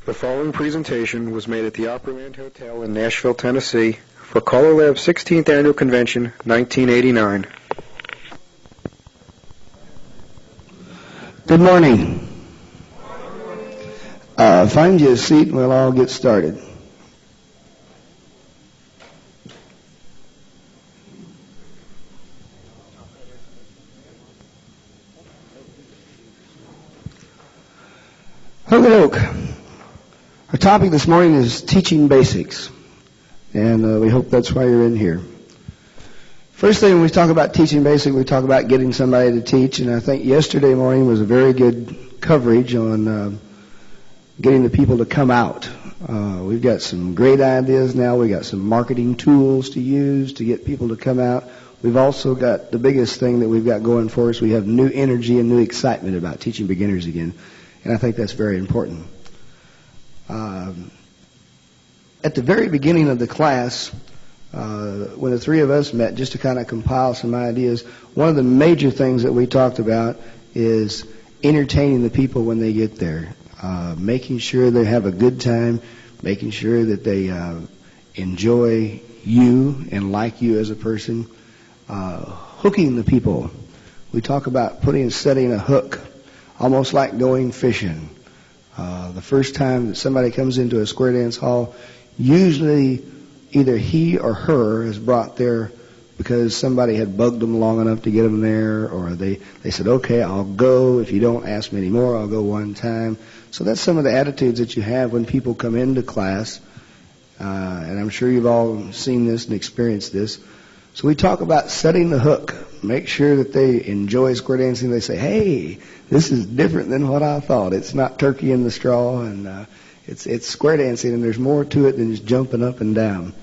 The following presentation was made at the Opryland Hotel in Nashville, Tennessee for CALLERLAB's 16th Annual Convention, 1989. Good morning. Find you a seat and we'll all get started. Okey-doke. Our topic this morning is teaching basics, and we hope that's why you're in here. First thing, when we talk about teaching basics, we talk about getting somebody to teach, and I think yesterday morning was a very good coverage on getting the people to come out. We've got some great ideas now. We've got some marketing tools to use to get people to come out. We've also got the biggest thing that we've got going for us. We have new energy and new excitement about teaching beginners again, and I think that's very important. At the very beginning of the class, when the three of us met, just to kind of compile some ideas, one of the major things that we talked about is entertaining the people when they get there, making sure they have a good time, making sure that they enjoy you and like you as a person, hooking the people. We talk about setting a hook, almost like going fishing. The first time that somebody comes into a square dance hall, usually either he or her is brought there because somebody had bugged them long enough to get them there, or they said, okay, I'll go. If you don't ask me anymore, I'll go one time. So that's some of the attitudes that you have when people come into class, and I'm sure you've all seen this and experienced this. So we talk about setting the hook. Make sure that they enjoy square dancing. They say, hey, this is different than what I thought. It's not turkey in the straw, and it's square dancing, and there's more to it than just jumping up and down.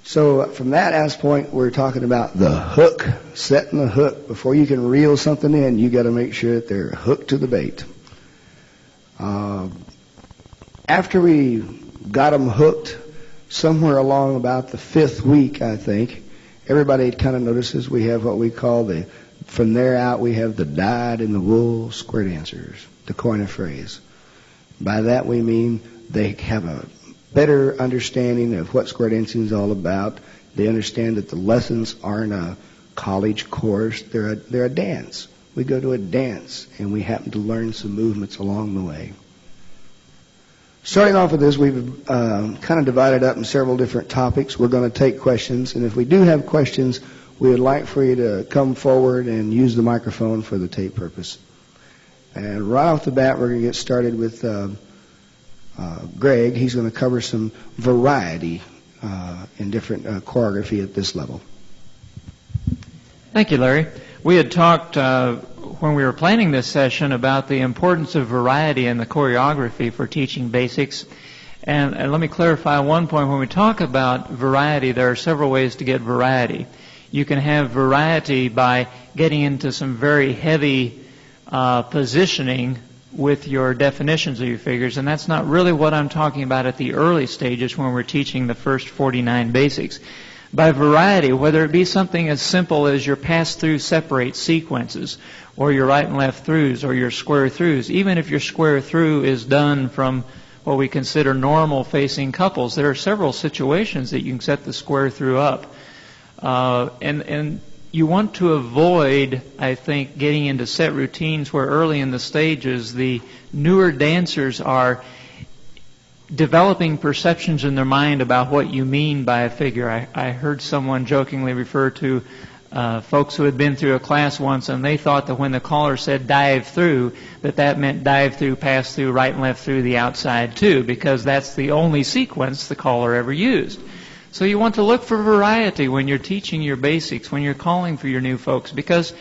So from that point, we're talking about the hook, setting the hook. Before you can reel something in, you got to make sure that they're hooked to the bait. After we got them hooked, somewhere along about the 5th week, I think, everybody kind of notices we have what we call from there out, we have the dyed-in-the-wool square dancers, to coin a phrase. By that we mean they have a better understanding of what square dancing is all about. They understand that the lessons aren't a college course, they're a dance. We go to a dance, and we happen to learn some movements along the way. Starting off with this, we've kind of divided up in several different topics. We're going to take questions, and if we do have questions, we would like for you to come forward and use the microphone for the tape purpose. And right off the bat, we're going to get started with Gregg. He's going to cover some variety in different choreography at this level. Thank you, Larry. We had talked when we were planning this session about the importance of variety in the choreography for teaching basics. And let me clarify one point. When we talk about variety, there are several ways to get variety. You can have variety by getting into some very heavy positioning with your definitions of your figures, and that's not really what I'm talking about at the early stages when we're teaching the first 49 basics. By variety, whether it be something as simple as your pass-through separate sequences, or your right and left throughs, or your square throughs, even if your square through is done from what we consider normal facing couples, there are several situations that you can set the square through up. And you want to avoid, I think, getting into set routines where early in the stages the newer dancers are developing perceptions in their mind about what you mean by a figure. I heard someone jokingly refer to folks who had been through a class once, and they thought that when the caller said dive through, that meant dive through, pass through, right and left through the outside too, because that's the only sequence the caller ever used. So you want to look for variety when you're teaching your basics, when you're calling for your new folks, because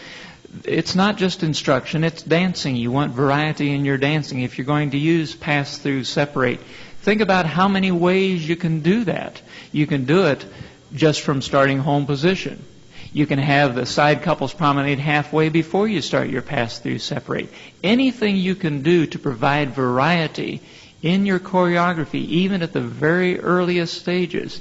it's not just instruction, it's dancing. You want variety in your dancing. If you're going to use pass through, separate, think about how many ways you can do that. You can do it just from starting home position. You can have the side couples promenade halfway before you start your pass through, separate. Anything you can do to provide variety in your choreography, even at the very earliest stages,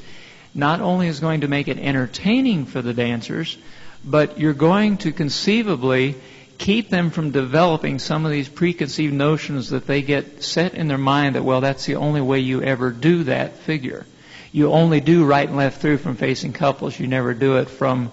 not only is going to make it entertaining for the dancers, but you're going to conceivably keep them from developing some of these preconceived notions that they get set in their mind that, well, that's the only way you ever do that figure. You only do right and left through from facing couples. You never do it from,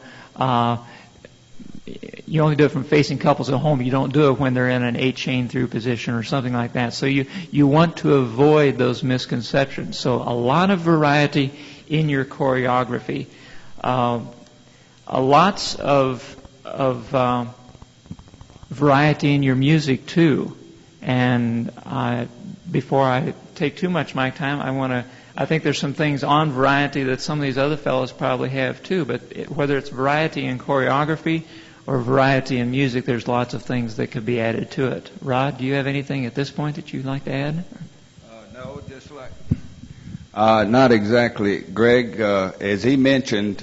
you only do it from facing couples at home. You don't do it when they're in an 8 chain through position or something like that. So you want to avoid those misconceptions. So a lot of variety in your choreography. Lots of variety in your music too. And before I take too much of my time, I think there's some things on variety that some of these other fellows probably have too. But whether it's variety in choreography or variety in music, there's lots of things that could be added to it. Rod, do you have anything at this point that you'd like to add? No, just like not exactly. Gregg, as he mentioned,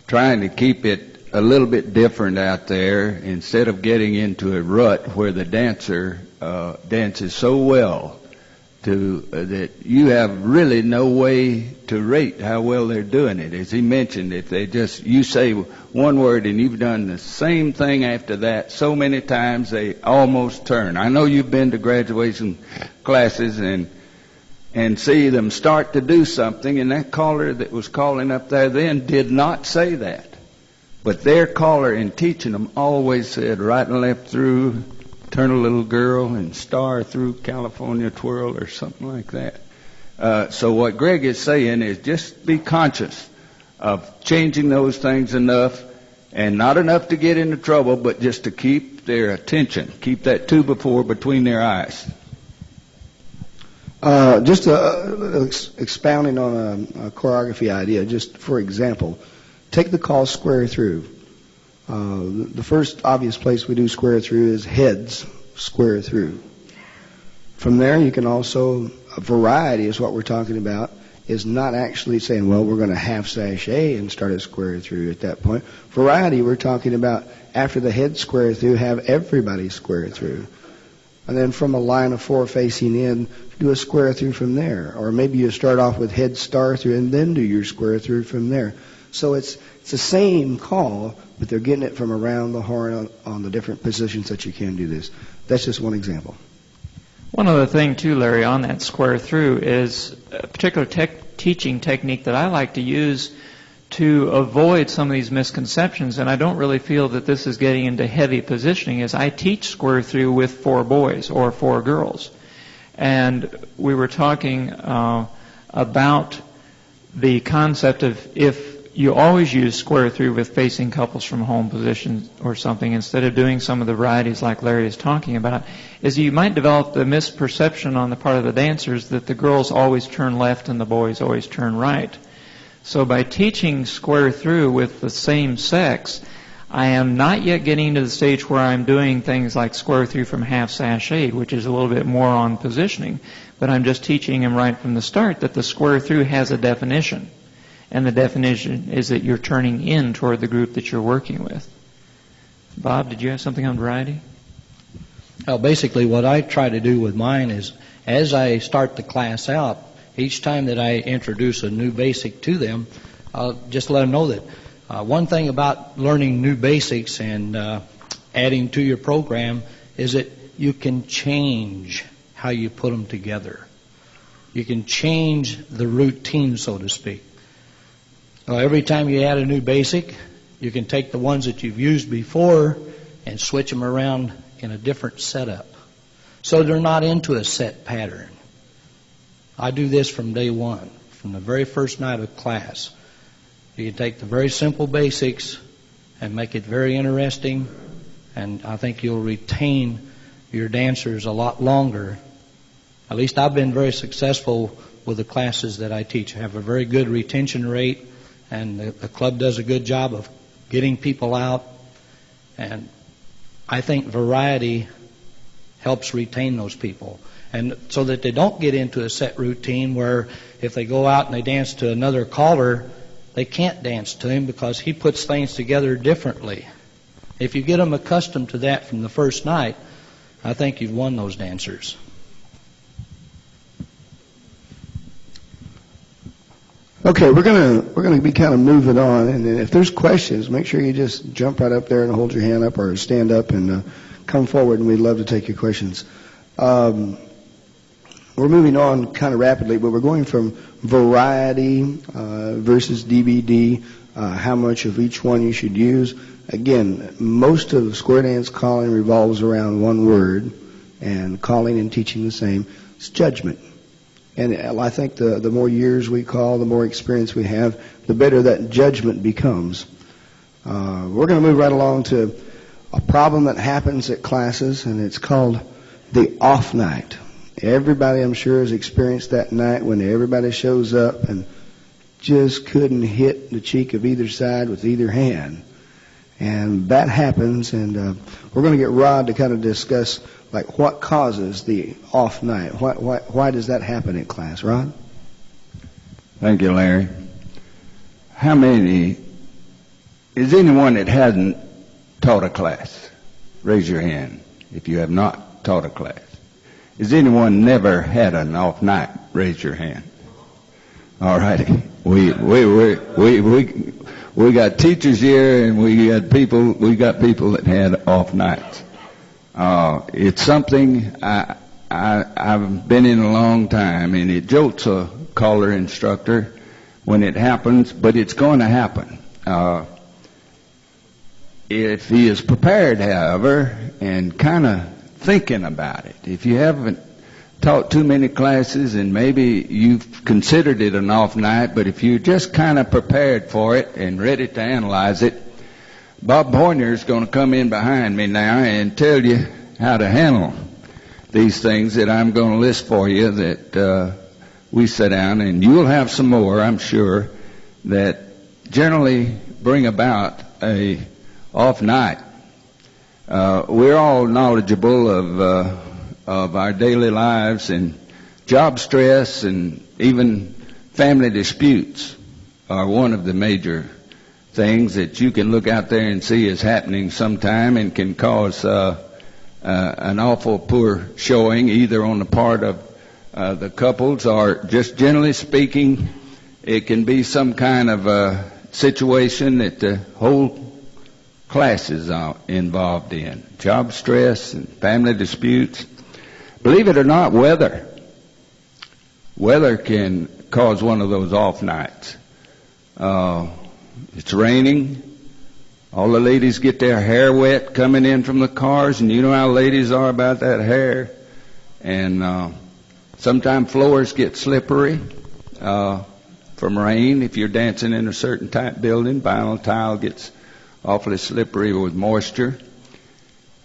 trying to keep it a little bit different out there instead of getting into a rut where the dancer dances so well that you have really no way to rate how well they're doing it. As he mentioned, if you say one word and you've done the same thing after that so many times, they almost turn. I know you've been to graduation classes and see them start to do something, and that caller that was calling up there then did not say that. But their caller in teaching them always said right and left through, turn a little girl, and star through California twirl or something like that. So what Gregg is saying is just be conscious of changing those things enough, and not enough to get into trouble, but just to keep their attention, keep that 2x4 between their eyes. Just expounding on a choreography idea, just for example, take the call square through. The first obvious place we do square through is heads square through. From there, you can also, variety is what we're talking about, is not actually saying, well, we're going to half sashay and start a square through at that point. Variety, we're talking about after the head square through, have everybody square through. And then from a line of 4 facing in, do a square through from there. Or maybe you start off with head star through and then do your square through from there. So it's the same call, but they're getting it from around the horn on the different positions that you can do this. That's just one example. One other thing, too, Larry, on that square through is a particular teaching technique that I like to use to avoid some of these misconceptions, and I don't really feel that this is getting into heavy positioning, is I teach square through with 4 boys or 4 girls. And we were talking about the concept of if you always use square through with facing couples from home positions or something instead of doing some of the varieties like Larry is talking about, is you might develop the misperception on the part of the dancers that the girls always turn left and the boys always turn right. So by teaching square through with the same sex, I am not yet getting to the stage where I'm doing things like square through from half sashayed, which is a little bit more on positioning, but I'm just teaching them right from the start that the square through has a definition. And the definition is that you're turning in toward the group that you're working with. Bob, did you have something on variety? Well, basically what I try to do with mine is as I start the class out, each time that I introduce a new basic to them, I'll just let them know that one thing about learning new basics and adding to your program is that you can change how you put them together. You can change the routine, so to speak. Every time you add a new basic, you can take the ones that you've used before and switch them around in a different setup. So they're not into a set pattern. I do this from day one, from the very first night of class. You can take the very simple basics and make it very interesting, and I think you'll retain your dancers a lot longer. At least I've been very successful with the classes that I teach. I have a very good retention rate, and the club does a good job of getting people out. And I think variety helps retain those people. And so that they don't get into a set routine where if they go out and they dance to another caller, they can't dance to him because he puts things together differently. If you get them accustomed to that from the first night, I think you've won those dancers. Okay, we're gonna be kind of moving on, and if there's questions, make sure you just jump right up there and hold your hand up or stand up and come forward and we'd love to take your questions. We're moving on kind of rapidly, but we're going from variety versus DVD, how much of each one you should use. Again, most of square dance calling revolves around one word, and calling and teaching the same. It's judgment. And I think the more years we call, the more experience we have, the better that judgment becomes. We're going to move right along to a problem that happens at classes, and it's called the off night. Everybody, I'm sure, has experienced that night when everybody shows up and just couldn't hit the cheek of either side with either hand. And that happens, and we're going to get Rod to kind of discuss, like, what causes the off night. Why does that happen in class? Rod? Thank you, Larry. How many, is anyone that hasn't taught a class? Raise your hand if you have not taught a class. Has anyone never had an off night? Raise your hand. All righty. We got teachers here, and we got people that had off nights. It's something I've been in a long time, and it jolts a caller instructor when it happens, but it's going to happen. If he is prepared, however, and kind of thinking about it. If you haven't taught too many classes and maybe you've considered it an off night, but if you're just kind of prepared for it and ready to analyze it, Bob Poyner is going to come in behind me now and tell you how to handle these things that I'm going to list for you that we sit down, and you'll have some more, I'm sure, that generally bring about a off night. We're all knowledgeable of our daily lives, and job stress and even family disputes are one of the major things that you can look out there and see is happening sometime and can cause an awful poor showing either on the part of the couples or just generally speaking, it can be some kind of a situation that the whole classes are involved in. Job stress and family disputes. Believe it or not, weather can cause one of those off nights. It's raining. All the ladies get their hair wet coming in from the cars, and you know how ladies are about that hair. And sometimes floors get slippery from rain. If you're dancing in a certain type building, vinyl tile gets awfully slippery with moisture.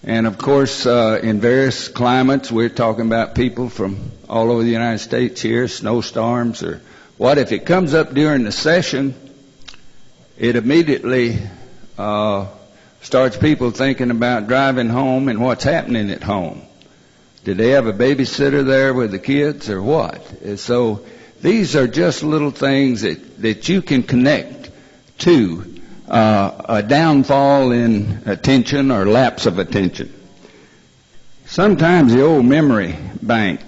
And of course, in various climates, we're talking about people from all over the United States here, snowstorms or what. If it comes up during the session, it immediately starts people thinking about driving home and what's happening at home. Did they have a babysitter there with the kids or what? And so these are just little things that you can connect to a downfall in attention or lapse of attention. Sometimes the old memory bank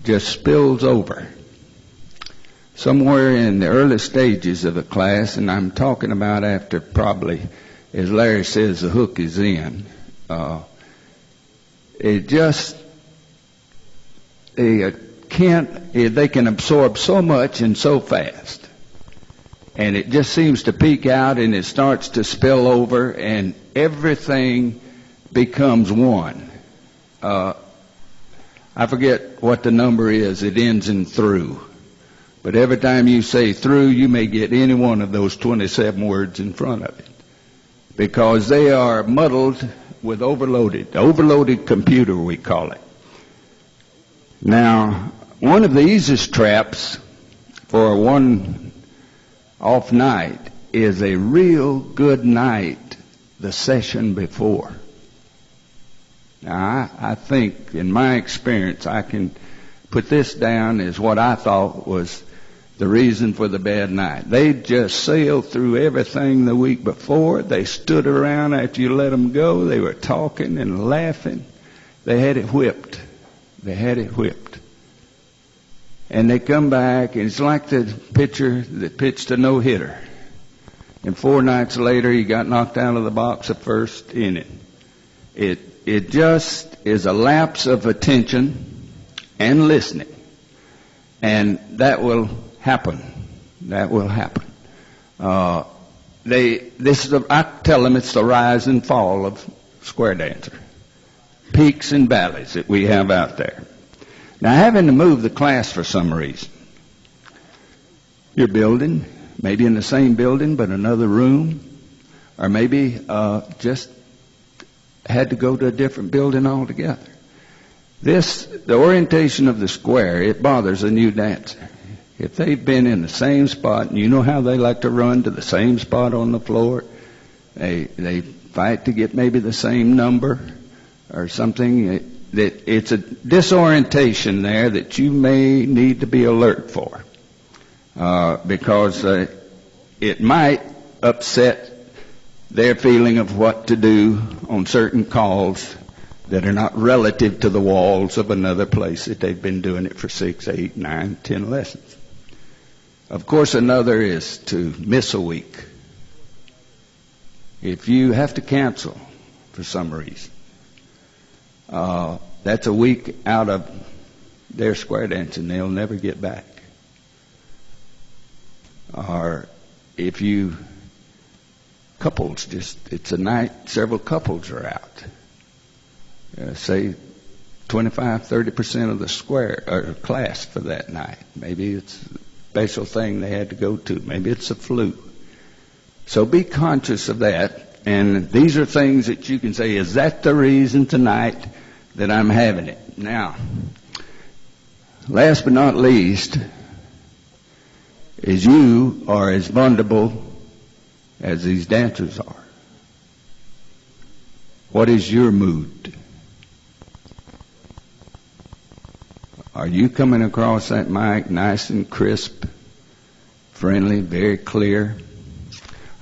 just spills over. Somewhere in the early stages of a class, and I'm talking about after probably, as Larry says, the hook is in, they can absorb so much and so fast. And it just seems to peak out and it starts to spill over and everything becomes one. I forget what the number is. It ends in through. But every time you say through, you may get any one of those 27 words in front of it. Because they are muddled with overloaded computer, we call it. Now, one of the easiest traps for one off night is a real good night the session before. Now, I think, in my experience, I can put this down as what I thought was the reason for the bad night. They just sailed through everything the week before. They stood around after you let them go. They were talking and laughing. They had it whipped. And they come back, and it's like the pitcher that pitched a no-hitter. And 4 nights later, he got knocked out of the box the first inning. It just is a lapse of attention and listening. And that will happen. That will happen. I tell them it's the rise and fall of square dancer. Peaks and valleys that we have out there. Now, having to move the class for some reason. Your building, maybe in the same building but another room, or maybe just had to go to a different building altogether. The orientation of the square, it bothers a new dancer. If they've been in the same spot, and you know how they like to run to the same spot on the floor, they fight to get maybe the same number or something. It's a disorientation there that you may need to be alert for, because it might upset their feeling of what to do on certain calls that are not relative to the walls of another place that they've been doing it for 6, 8, 9, 10 lessons. Of course, another is to miss a week. If you have to cancel for some reason, that's a week out of their square dancing. They'll never get back. Or if you couples, it's a night, several couples are out. Say 25-30% of the square or class for that night. Maybe it's a special thing they had to go to. Maybe it's a flu. So be conscious of that. And these are things that you can say, is that the reason tonight that I'm having it? Now, last but not least, is you are as vulnerable as these dancers are. What is your mood? Are you coming across that mic nice and crisp, friendly, very clear?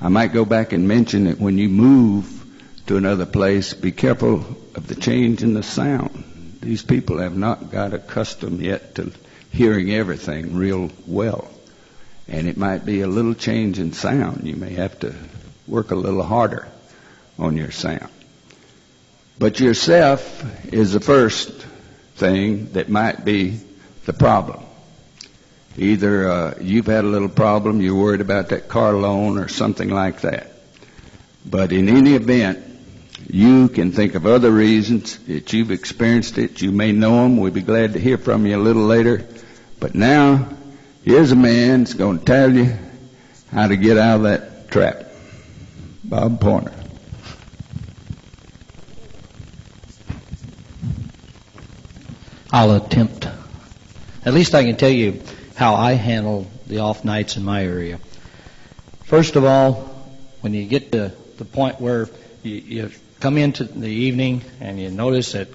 I might go back and mention that when you move to another place, be careful of the change in the sound. These people have not got accustomed yet to hearing everything real well. And it might be a little change in sound. You may have to work a little harder on your sound. But yourself is the first thing that might be the problem. Either you've had a little problem, you're worried about that car loan or something like that. But in any event, you can think of other reasons that you've experienced it. You may know them. We'd be glad to hear from you a little later. But now, here's a man that's going to tell you how to get out of that trap. Bob Poyner. I'll attempt. At least I can tell you how I handle the off nights in my area. First of all, when you get to the point where you come into the evening and you notice that,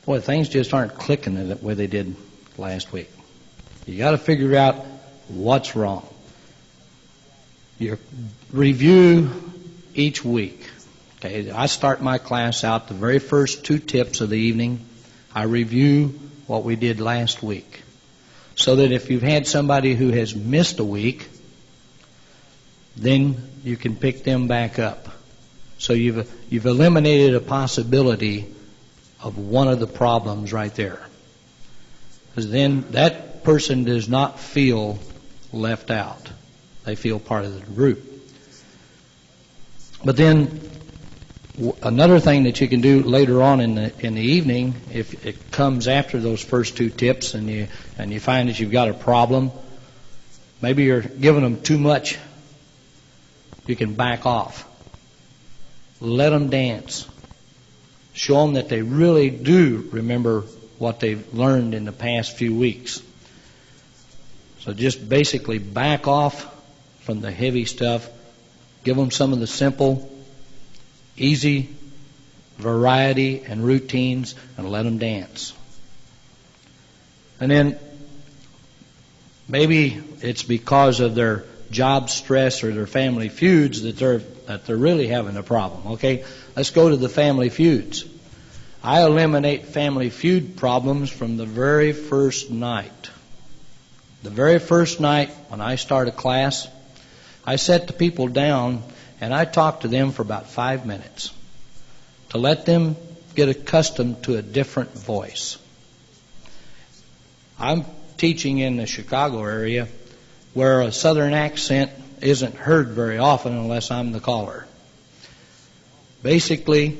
boy, things just aren't clicking the way they did last week. You got to figure out what's wrong. You review each week. Okay, I start my class out the very first 2 tips of the evening. I review what we did last week, so that if you've had somebody who has missed a week, then you can pick them back up. So you've eliminated a possibility of one of the problems right there. Because then that person does not feel left out. They feel part of the group. But then another thing that you can do later on in the evening, if it comes after those first 2 tips and you find that you've got a problem, maybe you're giving them too much, you can back off. Let them dance. Show them that they really do remember what they've learned in the past few weeks. So just basically back off from the heavy stuff. Give them some of the simple, easy variety and routines, and let them dance. And then maybe it's because of their job stress or their family feuds that they're really having a problem. Okay, let's go to the family feuds. I eliminate family feud problems from the very first night. The very first night when I start a class, I set the people down and I talk to them for about 5 minutes. to let them get accustomed to a different voice. I'm teaching in the Chicago area where a southern accent isn't heard very often unless I'm the caller. Basically,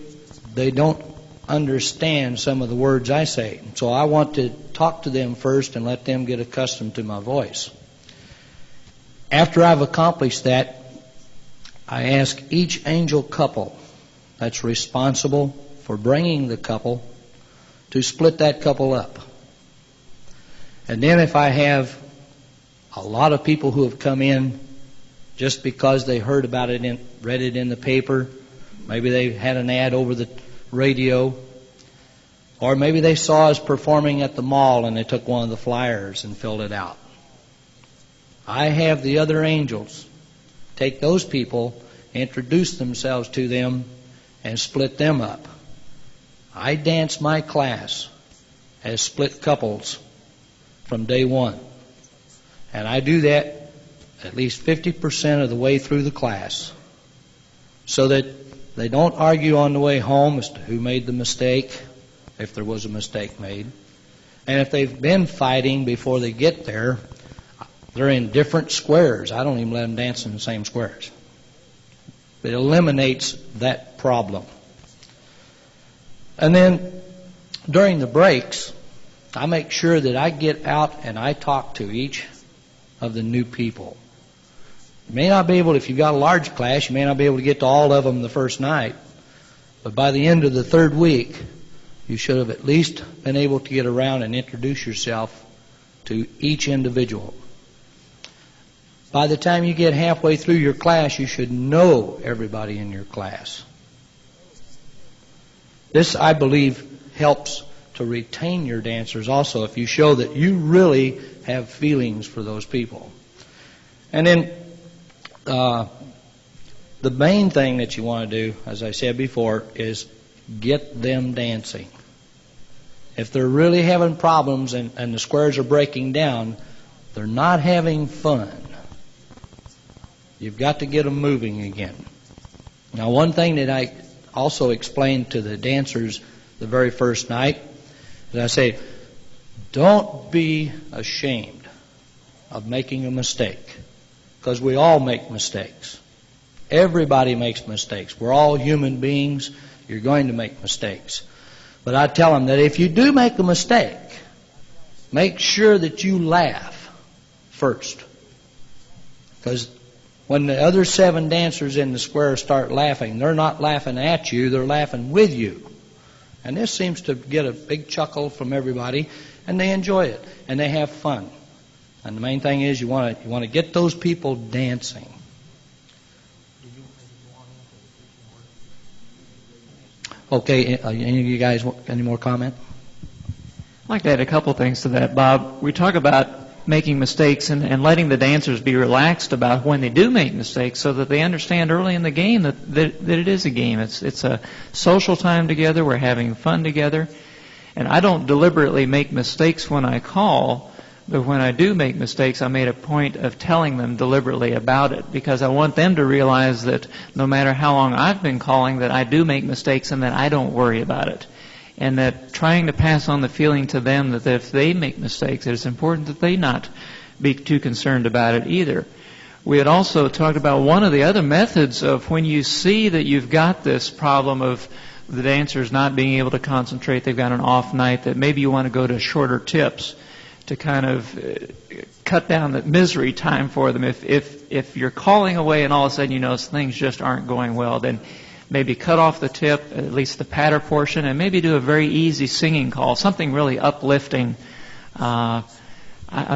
they don't understand some of the words I say. So I want to talk to them first and let them get accustomed to my voice. After I've accomplished that, I ask each angel couple that's responsible for bringing the couple to split that couple up. And then if I have a lot of people who have come in just because they heard about it, read it in the paper, maybe they had an ad over the radio, or maybe they saw us performing at the mall and they took one of the flyers and filled it out. I have the other angels take those people, introduce themselves to them, and split them up. I dance my class as split couples from day one. And I do that at least 50% of the way through the class so that they don't argue on the way home as to who made the mistake, if there was a mistake made. And if they've been fighting before they get there, they're in different squares. I don't even let them dance in the same squares. It eliminates that problem. And then during the breaks, I make sure that I get out and I talk to each of the new people. You may not be able, if you've got a large class, you may not be able to get to all of them the first night, but by the end of the third week, you should have at least been able to get around and introduce yourself to each individual. By the time you get halfway through your class, you should know everybody in your class. This, I believe, helps to retain your dancers also if you show that you really have feelings for those people. And then the main thing that you want to do, as I said before, is get them dancing. If they're really having problems and the squares are breaking down, they're not having fun. You've got to get them moving again. Now, one thing that I also explained to the dancers the very first night is I say, don't be ashamed of making a mistake, because we all make mistakes. Everybody makes mistakes. We're all human beings. You're going to make mistakes. But I tell them that if you do make a mistake, make sure that you laugh first. Because when the other 7 dancers in the square start laughing, they're not laughing at you, they're laughing with you. And this seems to get a big chuckle from everybody, and they enjoy it, and they have fun. And the main thing is you want to get those people dancing. Okay, any of you guys, any more comment? I'd like to add a couple things to that, Bob. We talk about making mistakes and letting the dancers be relaxed about when they do make mistakes so that they understand early in the game that it is a game. It's a social time together. We're having fun together. And I don't deliberately make mistakes when I call, but when I do make mistakes, I made a point of telling them deliberately about it because I want them to realize that no matter how long I've been calling, that I do make mistakes and that I don't worry about it. And that trying to pass on the feeling to them that if they make mistakes, it's important that they not be too concerned about it either. We had also talked about one of the other methods of when you see that you've got this problem of the dancers not being able to concentrate, they've got an off night, that maybe you want to go to shorter tips to kind of cut down the misery time for them. If you're calling away and all of a sudden you notice things just aren't going well, then maybe cut off the tip, at least the patter portion, and maybe do a very easy singing call, something really uplifting. I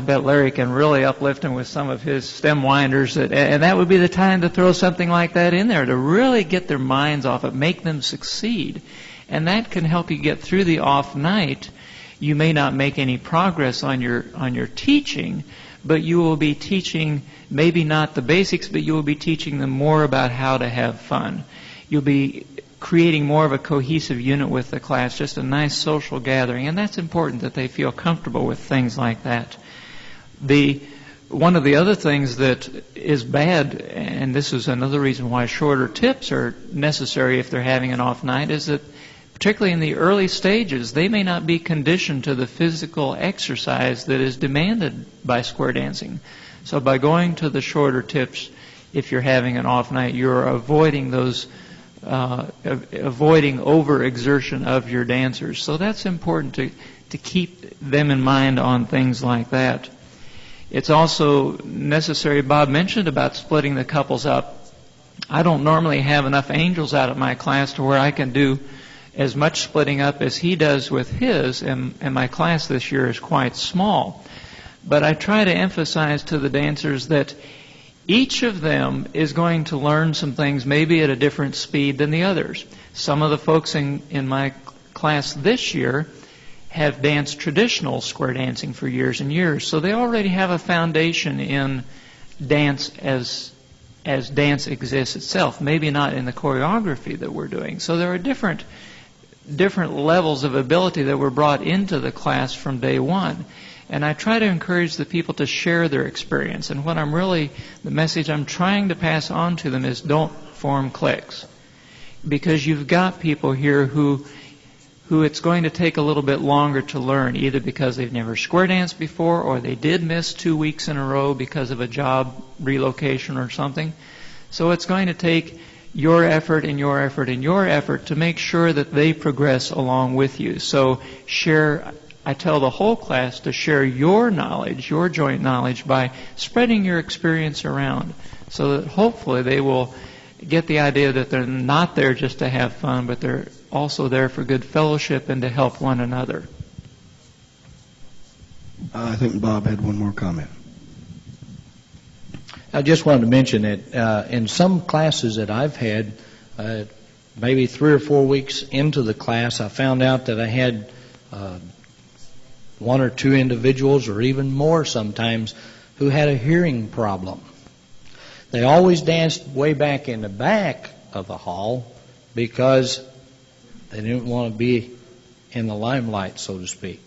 bet Larry can really uplift him with some of his stem winders, and that would be the time to throw something like that in there to really get their minds off it, make them succeed. And that can help you get through the off night. You may not make any progress on your teaching, but you will be teaching maybe not the basics, but you will be teaching them more about how to have fun. You'll be creating more of a cohesive unit with the class, just a nice social gathering, and that's important that they feel comfortable with things like that. The one of the other things that is bad, and this is another reason why shorter tips are necessary if they're having an off night, is that particularly in the early stages, they may not be conditioned to the physical exercise that is demanded by square dancing. So by going to the shorter tips, if you're having an off night, you're avoiding those, avoiding overexertion of your dancers. So that's important to keep them in mind on things like that. It's also necessary, Bob mentioned about splitting the couples up. I don't normally have enough angels out at my class to where I can do as much splitting up as he does with his, and my class this year is quite small. But I try to emphasize to the dancers that each of them is going to learn some things maybe at a different speed than the others. Some of the folks in my class this year have danced traditional square dancing for years and years, so they already have a foundation in dance as dance exists itself, maybe not in the choreography that we're doing. So there are different levels of ability that were brought into the class from day one. And I try to encourage the people to share their experience. And what the message I'm trying to pass on to them is don't form cliques. Because you've got people here who it's going to take a little bit longer to learn, either because they've never square danced before or they did miss 2 weeks in a row because of a job relocation or something. So it's going to take your effort and your effort and your effort to make sure that they progress along with you. So I tell the whole class to share your knowledge, your joint knowledge, by spreading your experience around so that hopefully they will get the idea that they're not there just to have fun, but they're also there for good fellowship and to help one another. I think Bob had one more comment. I just wanted to mention that in some classes that I've had, maybe 3 or 4 weeks into the class, I found out that I had 1 or 2 individuals, or even more sometimes, who had a hearing problem. They always danced way back in the back of the hall because they didn't want to be in the limelight, so to speak.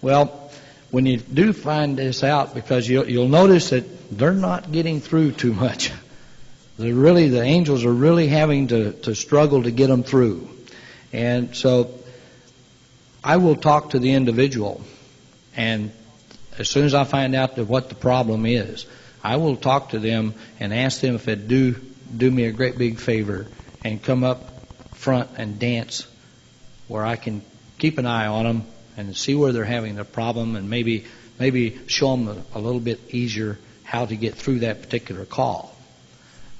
Well, when you do find this out, because you'll notice that they're not getting through too much. The angels are really having to struggle to get them through. And so I will talk to the individual, and as soon as I find out what the problem is, I will talk to them and ask them if they'd do me a great big favor and come up front and dance where I can keep an eye on them and see where they're having the problem, and maybe show them a little bit easier how to get through that particular call.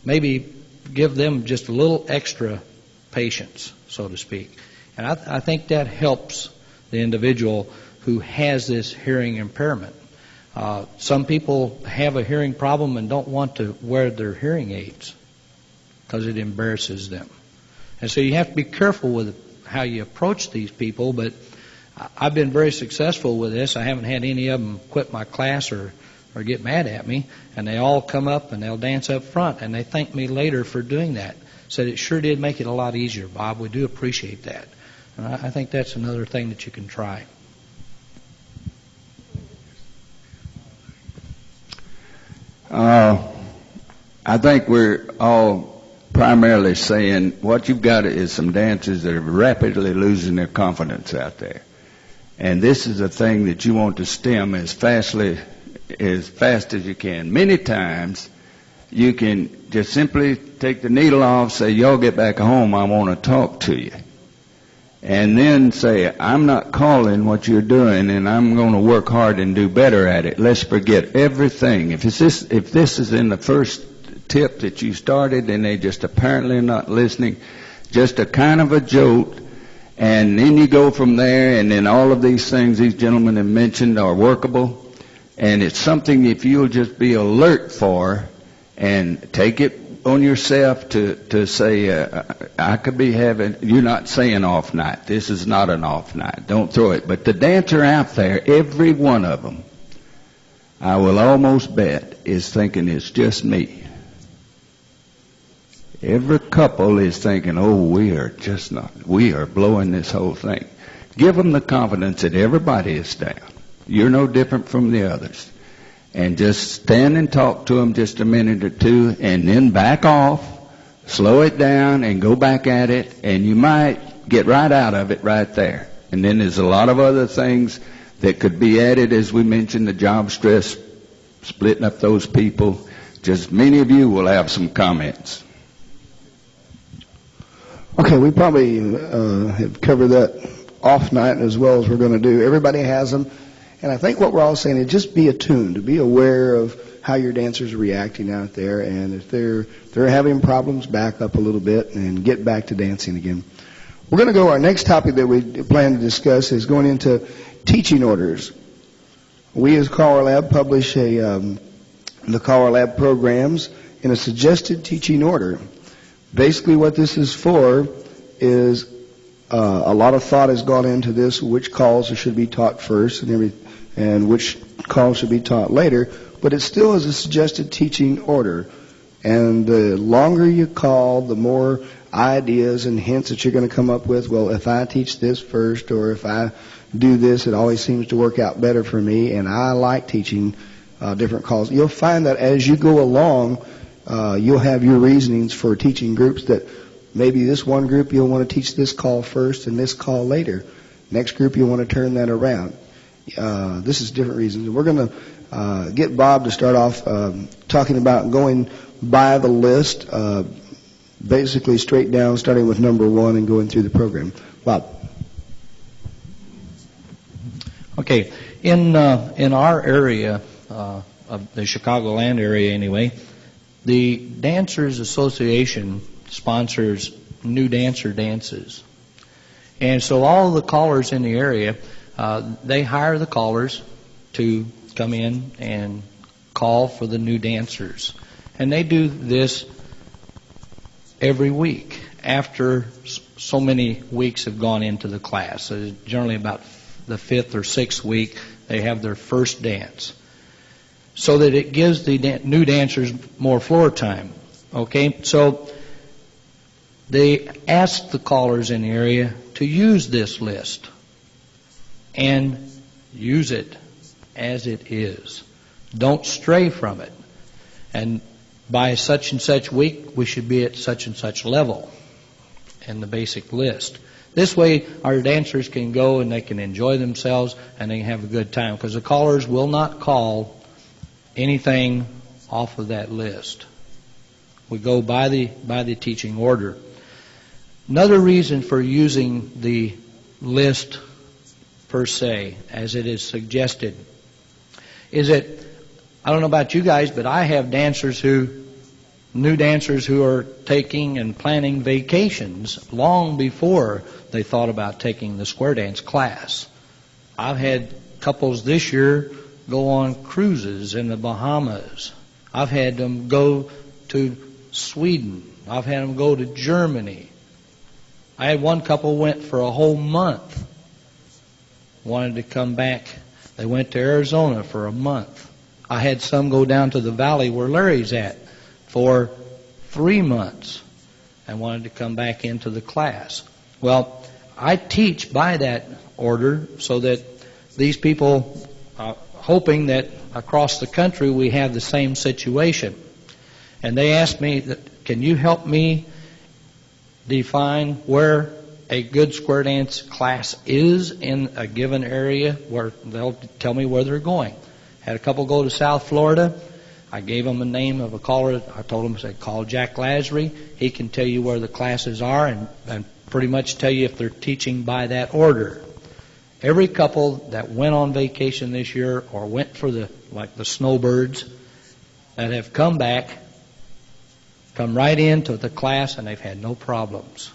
Maybe give them just a little extra patience, so to speak. And I think that helps the individual who has this hearing impairment. Some people have a hearing problem and don't want to wear their hearing aids because it embarrasses them. And so you have to be careful with how you approach these people, but I've been very successful with this. I haven't had any of them quit my class or get mad at me, and they all come up and they'll dance up front, and they thank me later for doing that. Said it sure did make it a lot easier, Bob. We do appreciate that. And I think that's another thing that you can try. I think we're all primarily saying what you've got is some dancers that are rapidly losing their confidence out there. And this is a thing that you want to stem as fast as you can. Many times you can just simply take the needle off, say, y'all get back home, I want to talk to you. And then say, I'm not calling what you're doing, and I'm going to work hard and do better at it. Let's forget everything. If this is in the first tip that you started and they just apparently not listening, just a kind of a jolt, and then you go from there, and then all of these things these gentlemen have mentioned are workable, and it's something if you'll just be alert for and take it on yourself to say, I could be having, you're not saying off night. This is not an off night. Don't throw it. But the dancer out there, every one of them, I will almost bet, is thinking it's just me. Every couple is thinking, oh, we are blowing this whole thing. Give them the confidence that everybody is down. You're no different from the others. and just stand and talk to them just a minute or two, and then back off, slow it down, and go back at it, and you might get right out of it right there. And then there's a lot of other things that could be added, as we mentioned, the job stress, splitting up those people. Just many of you will have some comments. Okay, we probably have covered that off night as well as we're going to do. Everybody has them. And I think what we're all saying is just be attuned, to be aware of how your dancers are reacting out there. And if they're having problems, back up a little bit and get back to dancing again. We're going to go, our next topic that we plan to discuss is going into teaching orders. We as CALLERLAB publish the CALLERLAB programs in a suggested teaching order. Basically what this is for is a lot of thought has gone into this, which calls should be taught first and which calls should be taught later, but it still is a suggested teaching order. And the longer you call, the more ideas and hints that you're going to come up with. Well, if I teach this first, or if I do this, it always seems to work out better for me, and I like teaching different calls. You'll find that as you go along, you'll have your reasonings for teaching groups that maybe this one group you'll want to teach this call first and this call later. Next group you'll want to turn that around. This is different reasons. We're going to get Bob to start off talking about going by the list, basically straight down, starting with number 1 and going through the program. Bob. Okay, in our area, of the Chicagoland area anyway, the Dancers Association sponsors new dancer dances. And so all the callers in the area, they hire the callers to come in and call for the new dancers. And they do this every week after so many weeks have gone into the class. So generally about the 5th or 6th week, they have their first dance, so that it gives the new dancers more floor time. Okay, so they ask the callers in the area to use this list and use it as it is. Don't stray from it. And by such and such week, we should be at such and such level in the basic list. This way, our dancers can go and they can enjoy themselves and they can have a good time, because the callers will not call anything off of that list. We go by the teaching order. Another reason for using the list per se, as it is suggested, is that, I don't know about you guys, but I have new dancers who are taking and planning vacations long before they thought about taking the square dance class. I've had couples this year go on cruises in the Bahamas. I've had them go to Sweden. I've had them go to Germany. I had one couple went for a whole month. Wanted to come back. They went to Arizona for a month. I had some go down to the valley where Larry's at for 3 months and wanted to come back into the class. Well, I teach by that order so that these people, hoping that across the country we have the same situation. And they asked me, can you help me define where a good square dance class is in a given area, where they'll tell me where they're going. Had a couple go to South Florida. I gave them a name of a caller. I told them, I said, call Jack Lasry. He can tell you where the classes are and pretty much tell you if they're teaching by that order. Every couple that went on vacation this year or went for the snowbirds that have come back, come right into the class and they've had no problems.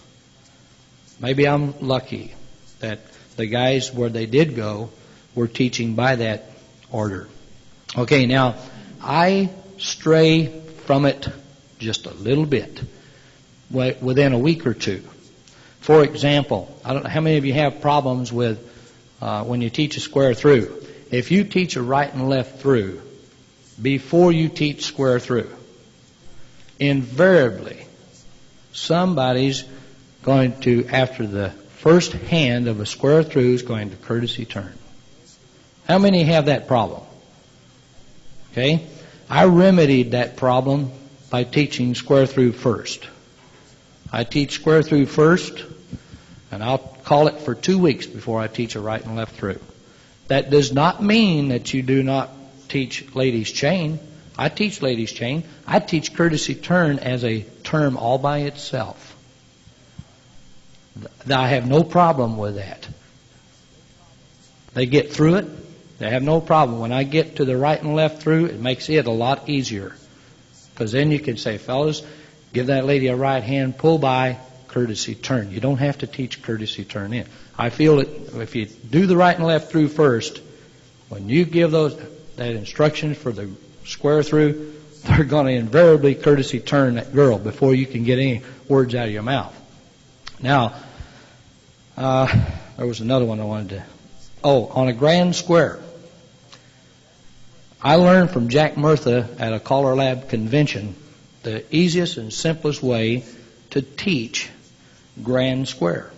Maybe I'm lucky that the guys where they did go were teaching by that order. Okay, now I stray from it just a little bit within a week or two. For example, I don't know how many of you have problems with when you teach a square through. If you teach a right and left through before you teach square through, invariably somebody's going to, after the first hand of a square through, is going to courtesy turn. How many have that problem? Okay? I remedied that problem by teaching square through first. I teach square through first, and I'll call it for 2 weeks before I teach a right and left through. That does not mean that you do not teach ladies chain. I teach ladies chain. I teach courtesy turn as a term all by itself. I have no problem with that. They get through it. They have no problem. When I get to the right and left through, it makes it a lot easier. Because then you can say, fellas, give that lady a right hand pull by, courtesy turn. You don't have to teach courtesy turn in. I feel that if you do the right and left through first, when you give that instructions for the square through, they're going to invariably courtesy turn that girl before you can get any words out of your mouth. Now, there was another one I wanted to... Oh, on a grand square. I learned from Jack Murtha at a CALLERLAB convention the easiest and simplest way to teach grand square.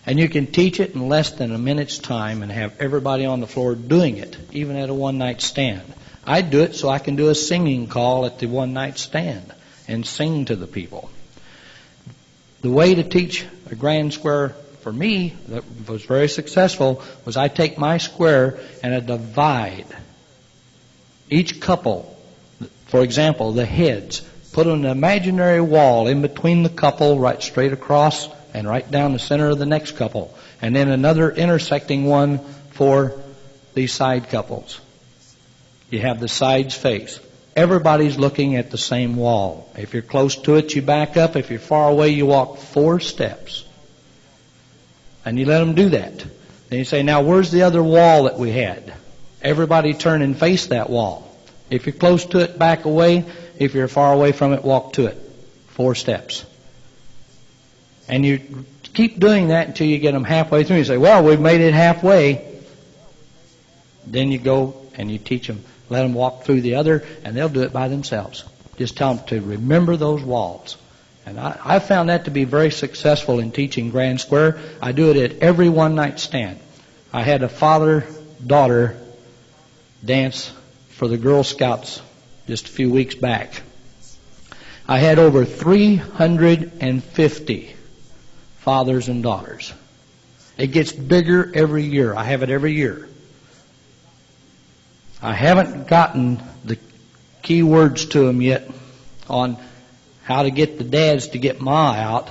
And you can teach it in less than a minute's time and have everybody on the floor doing it, even at a one-night stand. I do it so I can do a singing call at the one-night stand and sing to the people. The way to teach a grand square for me that was very successful was I take my square and I divide each couple. For example, the heads. Put an imaginary wall in between the couple, right straight across and right down the center of the next couple. And then another intersecting one for these side couples. You have the sides face. Everybody's looking at the same wall. If you're close to it, you back up. If you're far away, you walk 4 steps. And you let them do that. Then you say, now where's the other wall that we had? Everybody turn and face that wall. If you're close to it, back away. If you're far away from it, walk to it. 4 steps. And you keep doing that until you get them halfway through. You say, well, we've made it halfway. Then you go and you teach them. Let them walk through the other, and they'll do it by themselves. Just tell them to remember those walls. And I found that to be very successful in teaching grand square. I do it at every one-night stand. I had a father-daughter dance for the Girl Scouts just a few weeks back. I had over 350 fathers and daughters. It gets bigger every year. I have it every year. I haven't gotten the key words to them yet on how to get the dads to get Ma out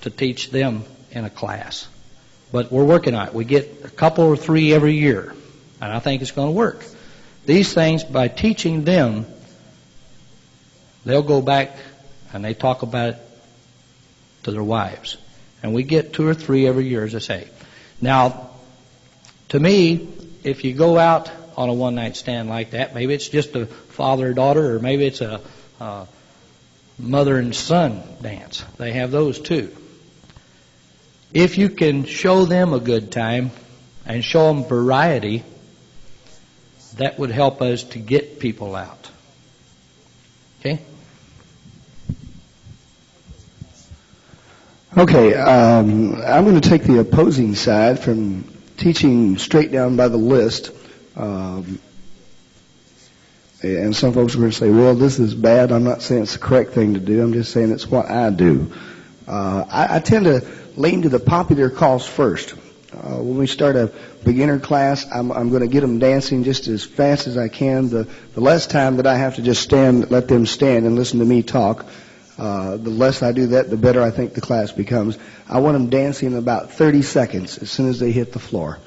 to teach them in a class. But we're working on it. We get a couple or 3 every year, and I think it's going to work. These things, by teaching them, they'll go back and they talk about it to their wives. And we get 2 or 3 every year, as I say. Now, to me, if you go out on a one-night stand like that, maybe it's just a father-daughter, or maybe it's a mother and son dance. They have those too. If you can show them a good time and show them variety, that would help us to get people out. Okay? Okay, I'm going to take the opposing side from teaching straight down by the list. And some folks are going to say, well, this is bad. I'm not saying it's the correct thing to do. I'm just saying it's what I do. I tend to lean to the popular calls first. When we start a beginner class, I'm going to get them dancing just as fast as I can. The less time that I have to just let them stand and listen to me talk, the less I do that, the better I think the class becomes. I want them dancing in about 30 seconds as soon as they hit the floor.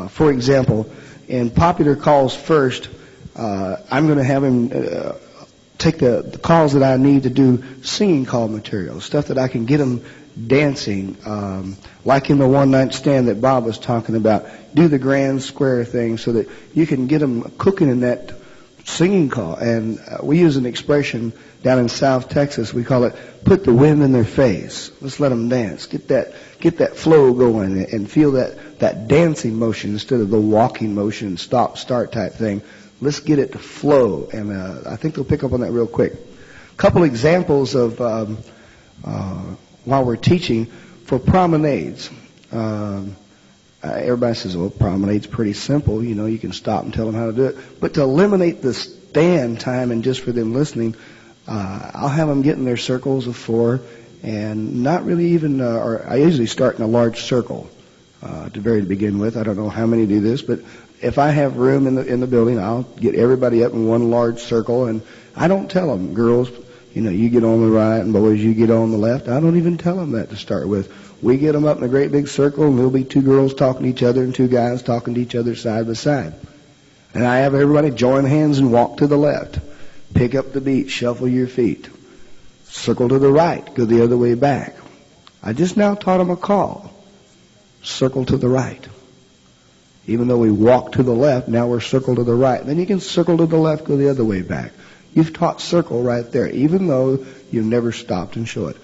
For example, in popular calls first, I'm going to have him take the calls that I need to do singing call material, stuff that I can get them dancing, like in the one-night stand that Bob was talking about. Do the grand square thing so that you can get them cooking in that singing call. And we use an expression down in South Texas. We call it put the wind in their face. Let's let them dance. Get that flow going and feel that dancing motion instead of the walking motion, stop, start type thing. Let's get it to flow, and I think they'll pick up on that real quick. A couple examples of while we're teaching for promenades. I everybody says, well, promenade's pretty simple. You know, you can stop and tell them how to do it. But to eliminate the stand time and just for them listening, I'll have them get in their circles of 4 and not really even, or I usually start in a large circle to begin with. I don't know how many do this, but if I have room in the building, I'll get everybody up in one large circle, and I don't tell them, girls, you know, you get on the right, and boys, you get on the left. I don't even tell them that to start with. We get them up in a great big circle, and there'll be 2 girls talking to each other and 2 guys talking to each other side by side. And I have everybody join hands and walk to the left. Pick up the beat, shuffle your feet. Circle to the right, go the other way back. I just now taught them a call. Circle to the right. Even though we walk to the left, now we're circle to the right. Then you can circle to the left, go the other way back. You've taught circle right there, even though you've never stopped and show it.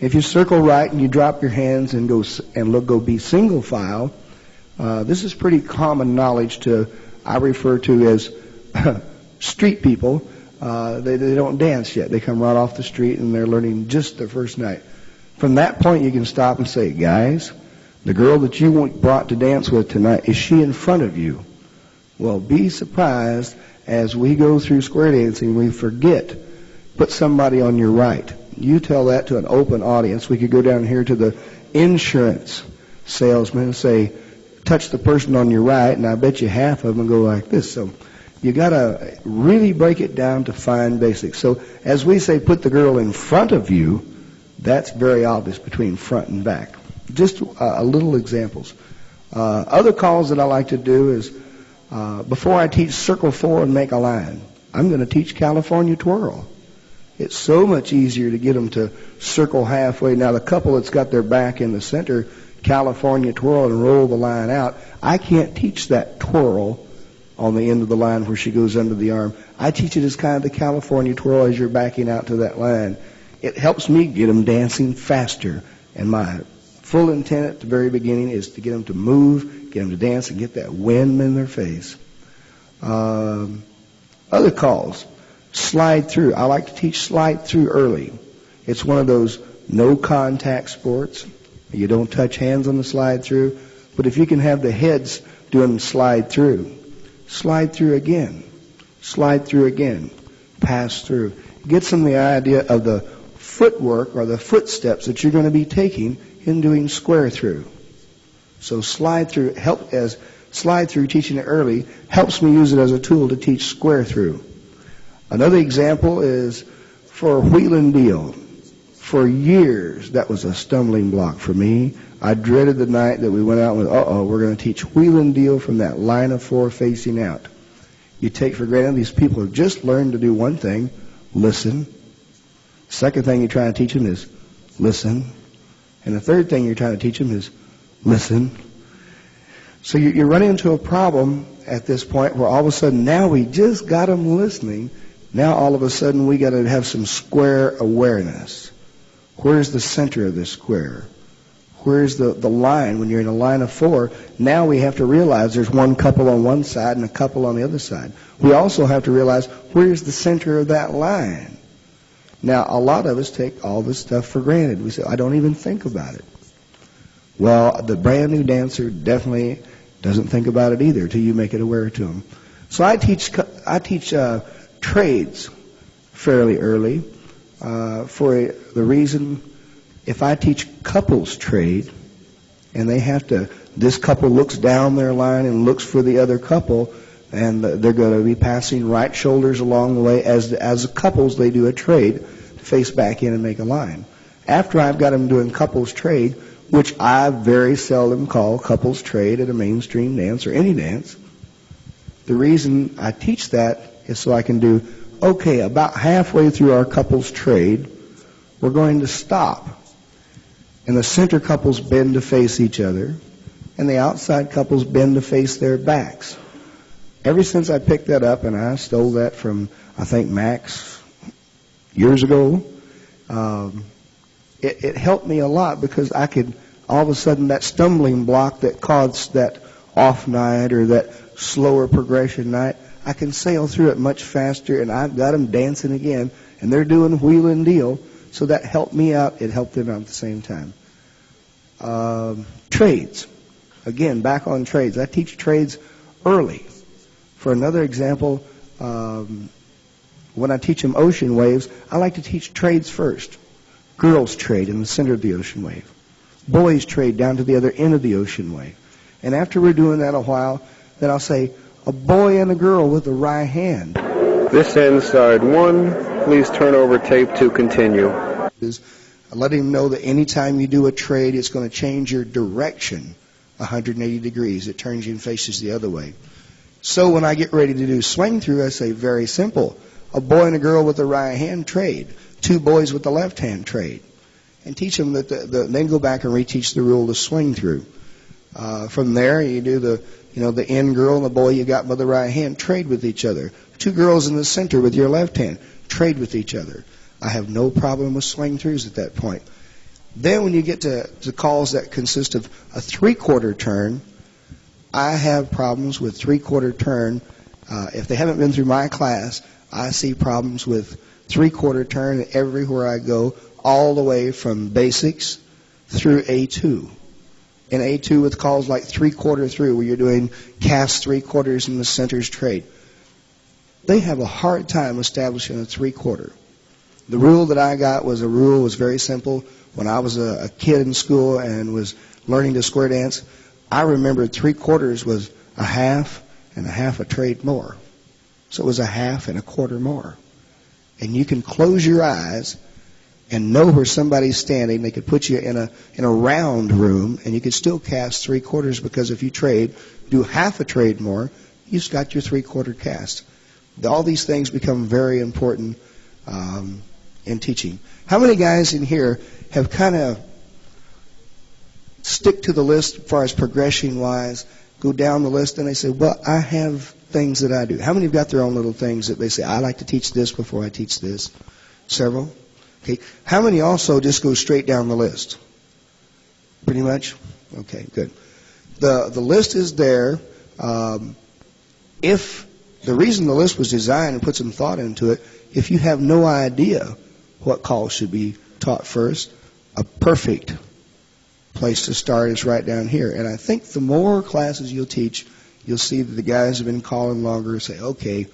If you circle right and you drop your hands and go be single file, this is pretty common knowledge I refer to as street people. They don't dance yet. They come right off the street and they're learning just their first night. From that point, you can stop and say, guys, the girl that you brought to dance with tonight, is she in front of you? Well, be surprised as we go through square dancing, we forget, put somebody on your right. You tell that to an open audience. We could go down here to the insurance salesman and say, touch the person on your right, and I bet you half of them go like this. So you got to really break it down to fine basics. So as we say, put the girl in front of you, that's very obvious between front and back. Just little examples. Other calls that I like to do is, before I teach circle 4 and make a line, I'm going to teach California twirl. It's so much easier to get them to circle halfway. Now, the couple that's got their back in the center, California twirl and roll the line out, I can't teach that twirl on the end of the line where she goes under the arm. I teach it as kind of the California twirl as you're backing out to that line. It helps me get them dancing faster. And my full intent at the very beginning is to get them to move, get them to dance, and get that wind in their face. Other calls, slide through. I like to teach slide through early. It's one of those no contact sports. You don't touch hands on the slide through. But if you can have the heads doing slide through again, pass through. It gets them the idea of the footwork or the footsteps that you're going to be taking in doing square through. So slide through teaching it early helps me use it as a tool to teach square through. Another example is for wheel and deal. For years, that was a stumbling block for me. I dreaded the night that we went out with, we're going to teach wheel and deal from that line of 4 facing out. You take for granted these people have just learned to do one thing, listen. Second thing you're trying to teach them is listen. And the third thing you're trying to teach them is listen. So you're running into a problem at this point where all of a sudden now we just got them listening. Now all of a sudden we got to have some square awareness. Where's the center of this square? Where's the line when you're in a line of 4? Now we have to realize there's one couple on one side and a couple on the other side. We also have to realize where's the center of that line. Now, a lot of us take all this stuff for granted. We say, I don't even think about it. Well, the brand new dancer definitely doesn't think about it either till you make it aware to them. So I teach trades fairly early for the reason if I teach couples trade and they have to, this couple looks down their line and looks for the other couple, and they're going to be passing right shoulders along the way. As couples, they do a trade, face back in and make a line. After I've got them doing couples trade, which I very seldom call couples trade at a mainstream dance or any dance, the reason I teach that is so I can do, okay, about halfway through our couples trade, we're going to stop. And the center couples bend to face each other, and the outside couples bend to face their backs. Ever since I picked that up, and I stole that from, I think, Max years ago, it helped me a lot because I could, all of a sudden, that stumbling block that caused that off night or that slower progression night, I can sail through it much faster, and I've got them dancing again, and they're doing wheel and deal, so that helped me out. It helped them out at the same time. Trades. Again, back on trades. I teach trades early. For another example, when I teach them ocean waves, I like to teach trades first. Girls trade in the center of the ocean wave. Boys trade down to the other end of the ocean wave. And after we're doing that a while, then I'll say, a boy and a girl with a right hand. This ends side 1. Please turn over tape to continue. Is letting them know that anytime you do a trade, it's going to change your direction 180 degrees. It turns you and faces the other way. So when I get ready to do swing through, I say, very simple. A boy and a girl with the right hand trade. 2 boys with the left hand trade. And teach them that then go back and reteach the rule to swing through. From there, you do the end girl and the boy you got with the right hand trade with each other. 2 girls in the center with your left hand trade with each other. I have no problem with swing throughs at that point. Then when you get to calls that consist of a 3/4 turn, I have problems with 3/4 turn. If they haven't been through my class, I see problems with 3/4 turn everywhere I go, all the way from basics through A2. In A2 with calls like 3/4 through, where you're doing cast 3/4 in the centers trade. They have a hard time establishing a 3/4. The rule that I got was very simple. When I was a kid in school and was learning to square dance, I remembered 3/4 was a half and a half a trade more. So it was a half and a quarter more. And you can close your eyes and know where somebody's standing. They could put you in a round room, and you could still cast 3/4, because if you do half a trade more, you've got your 3/4 cast. All these things become very important in teaching. How many guys in here have kind of stick to the list as far as progression-wise, go down the list, and they say, well, I have things that I do. How many have got their own little things that they say, I like to teach this before I teach this? Several? Okay. How many also just go straight down the list? Pretty much? Okay, good. The list is there. If the reason the list was designed and put some thought into it, if you have no idea what call should be taught first, a perfect place to start is right down here. And I think the more classes you'll teach, you'll see that the guys have been calling longer, say, okay,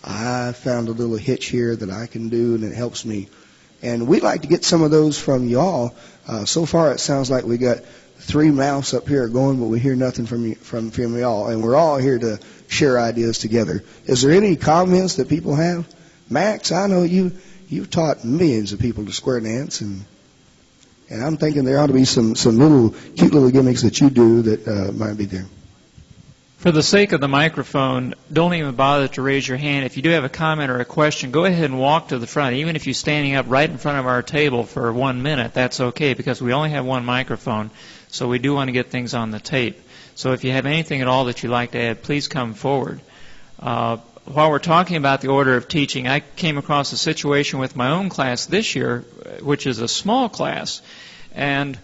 I found a little hitch here that I can do, and it helps me. And we'd like to get some of those from y'all. So far, it sounds like we got 3 mouths up here going, but we hear nothing from y'all. And we're all here to share ideas together. Is there any comments that people have? Max, I know you've taught millions of people to square dance, and I'm thinking there ought to be some little cute little gimmicks that you do that might be there. For the sake of the microphone, don't even bother to raise your hand. If you do have a comment or a question, go ahead and walk to the front. Even if you're standing up right in front of our table for 1 minute, that's okay, because we only have 1 microphone, so we do want to get things on the tape. So if you have anything at all that you'd like to add, please come forward. While we're talking about the order of teaching, I came across a situation with my own class this year, which is a small class, and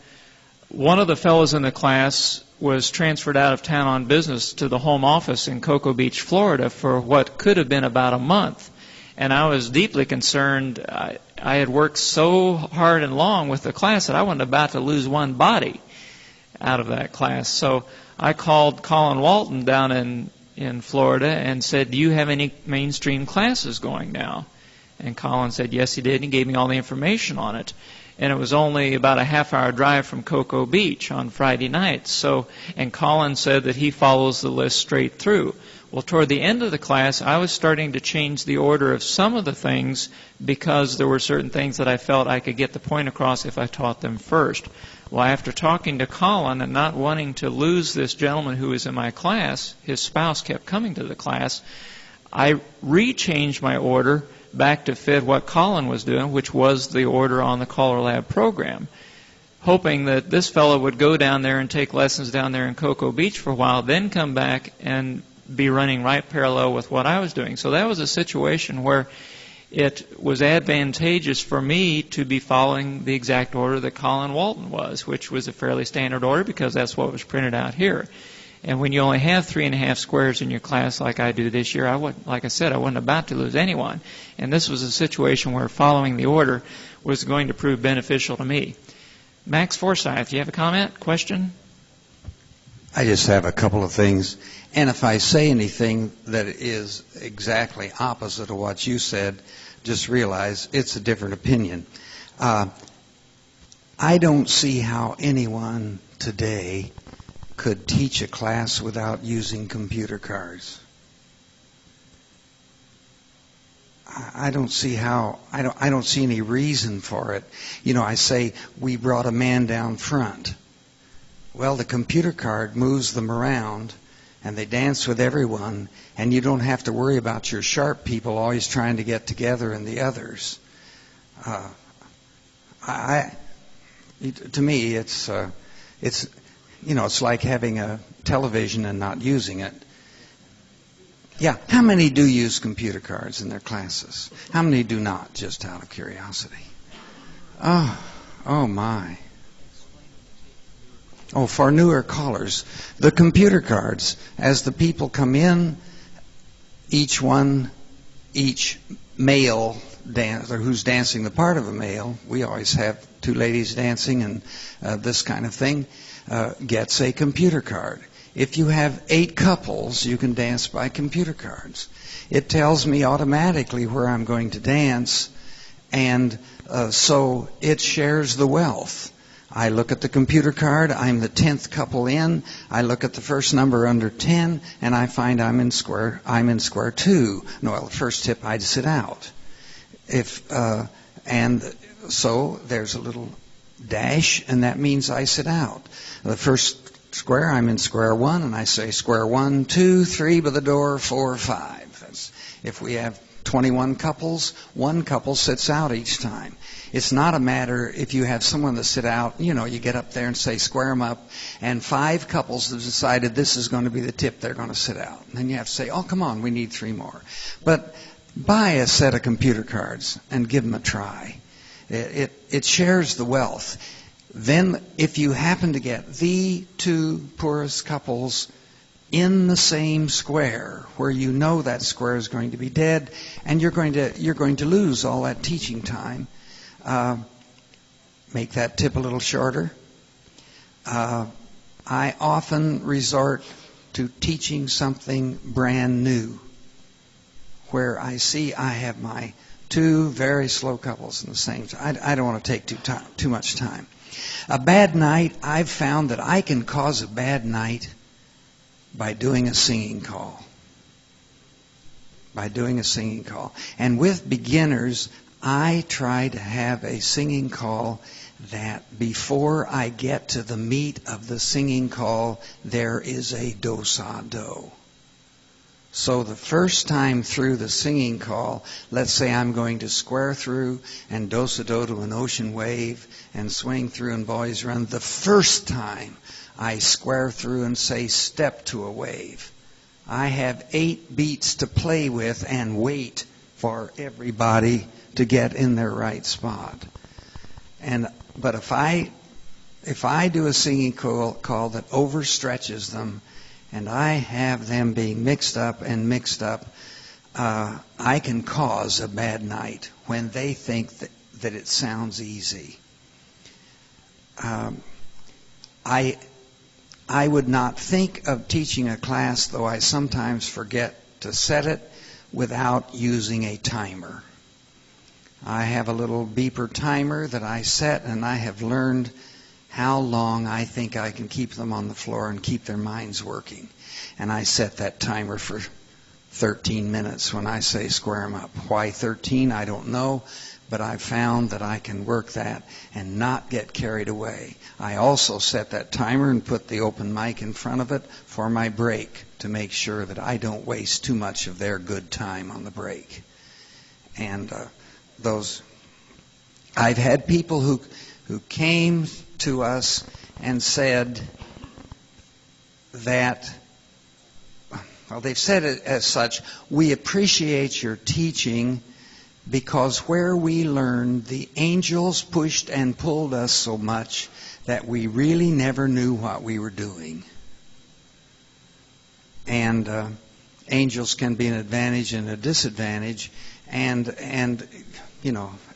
one of the fellows in the class was transferred out of town on business to the home office in Cocoa Beach, Florida, for what could have been about a month. And I was deeply concerned. I had worked so hard and long with the class that I wasn't about to lose one body out of that class. So I called Colin Walton down in Florida and said, do you have any mainstream classes going now? And Colin said, yes, he did, and he gave me all the information on it. And it was only about a half-hour drive from Cocoa Beach on Friday nights. And Colin said that he follows the list straight through. Well, toward the end of the class, I was starting to change the order of some of the things because there were certain things that I felt I could get the point across if I taught them first. Well, after talking to Colin and not wanting to lose this gentleman who was in my class, his spouse kept coming to the class, I rechanged my order back to fit what Colin was doing, which was the order on the CALLERLAB program, hoping that this fellow would go down there and take lessons down there in Cocoa Beach for a while, then come back and be running right parallel with what I was doing. So that was a situation where it was advantageous for me to be following the exact order that Colin Walton was, which was a fairly standard order because that's what was printed out here. And when you only have 3.5 squares in your class like I do this year, like I said, I wasn't about to lose anyone. And this was a situation where following the order was going to prove beneficial to me. Max Forsyth, do you have a comment, question? I just have a couple of things. And if I say anything that is exactly opposite of what you said, just realize it's a different opinion. I don't see how anyone today could teach a class without using computer cards. I don't see how. I don't see any reason for it. You know, I say we brought a man down front. Well, the computer card moves them around, and they dance with everyone, and you don't have to worry about your sharp people always trying to get together and the others. To me, it's it's like having a television and not using it. Yeah, how many do use computer cards in their classes? How many do not, just out of curiosity? Oh my. Oh, for newer callers, the computer cards, as the people come in, each male dancer who's dancing the part of a male, we always have two ladies dancing and this kind of thing, gets a computer card. If you have 8 couples, you can dance by computer cards. It tells me automatically where I'm going to dance, and so it shares the wealth. I look at the computer card, I'm the 10th couple in, I look at the first number under 10, and I find I'm in square 2. No, well, the first tip, I'd sit out. And so there's a little dash, and that means I sit out. The first square, I'm in square 1, and I say square 1, 2, 3 by the door, 4, 5. That's, if we have 21 couples, 1 couple sits out each time. It's not a matter if you have someone that sit out, you get up there and say square them up, and 5 couples have decided this is going to be the tip they're going to sit out. And then you have to say, oh, come on, we need 3 more. But buy a set of computer cards and give them a try. It shares the wealth. Then if you happen to get the 2 poorest couples in the same square, where you know that square is going to be dead, and you're going to lose all that teaching time, make that tip a little shorter. I often resort to teaching something brand new, where I see I have my 2 very slow couples in the same time. I don't want to take too much time. A bad night, I've found that I can cause a bad night by doing a singing call. And with beginners, I try to have a singing call that before I get to the meat of the singing call, there is a do-sa-do. So the first time through the singing call, let's say I'm going to square through and do-sa-do to an ocean wave and swing through and boys run. The first time I square through and say step to a wave, I have 8 beats to play with and wait for everybody to get in their right spot. But if I do a singing call that overstretches them, and I have them being mixed up, I can cause a bad night when they think that it sounds easy. I would not think of teaching a class, though I sometimes forget to set it, without using a timer. I have a little beeper timer that I set, and I have learned how long I think I can keep them on the floor and keep their minds working. And I set that timer for 13 minutes when I say square them up. Why 13? I don't know, but I've found that I can work that and not get carried away. I also set that timer and put the open mic in front of it for my break to make sure that I don't waste too much of their good time on the break. And I've had people who came to us and said that, well, they've said it as such, we appreciate your teaching because where we learned, the angels pushed and pulled us so much that we really never knew what we were doing. And angels can be an advantage and a disadvantage, and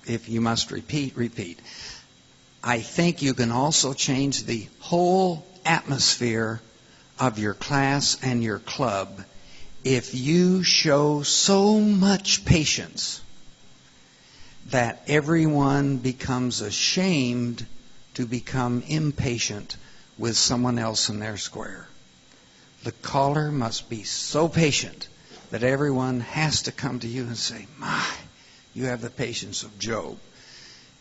if you must repeat. I think you can also change the whole atmosphere of your class and your club if you show so much patience that everyone becomes ashamed to become impatient with someone else in their square. The caller must be so patient that everyone has to come to you and say, "My, you have the patience of Job."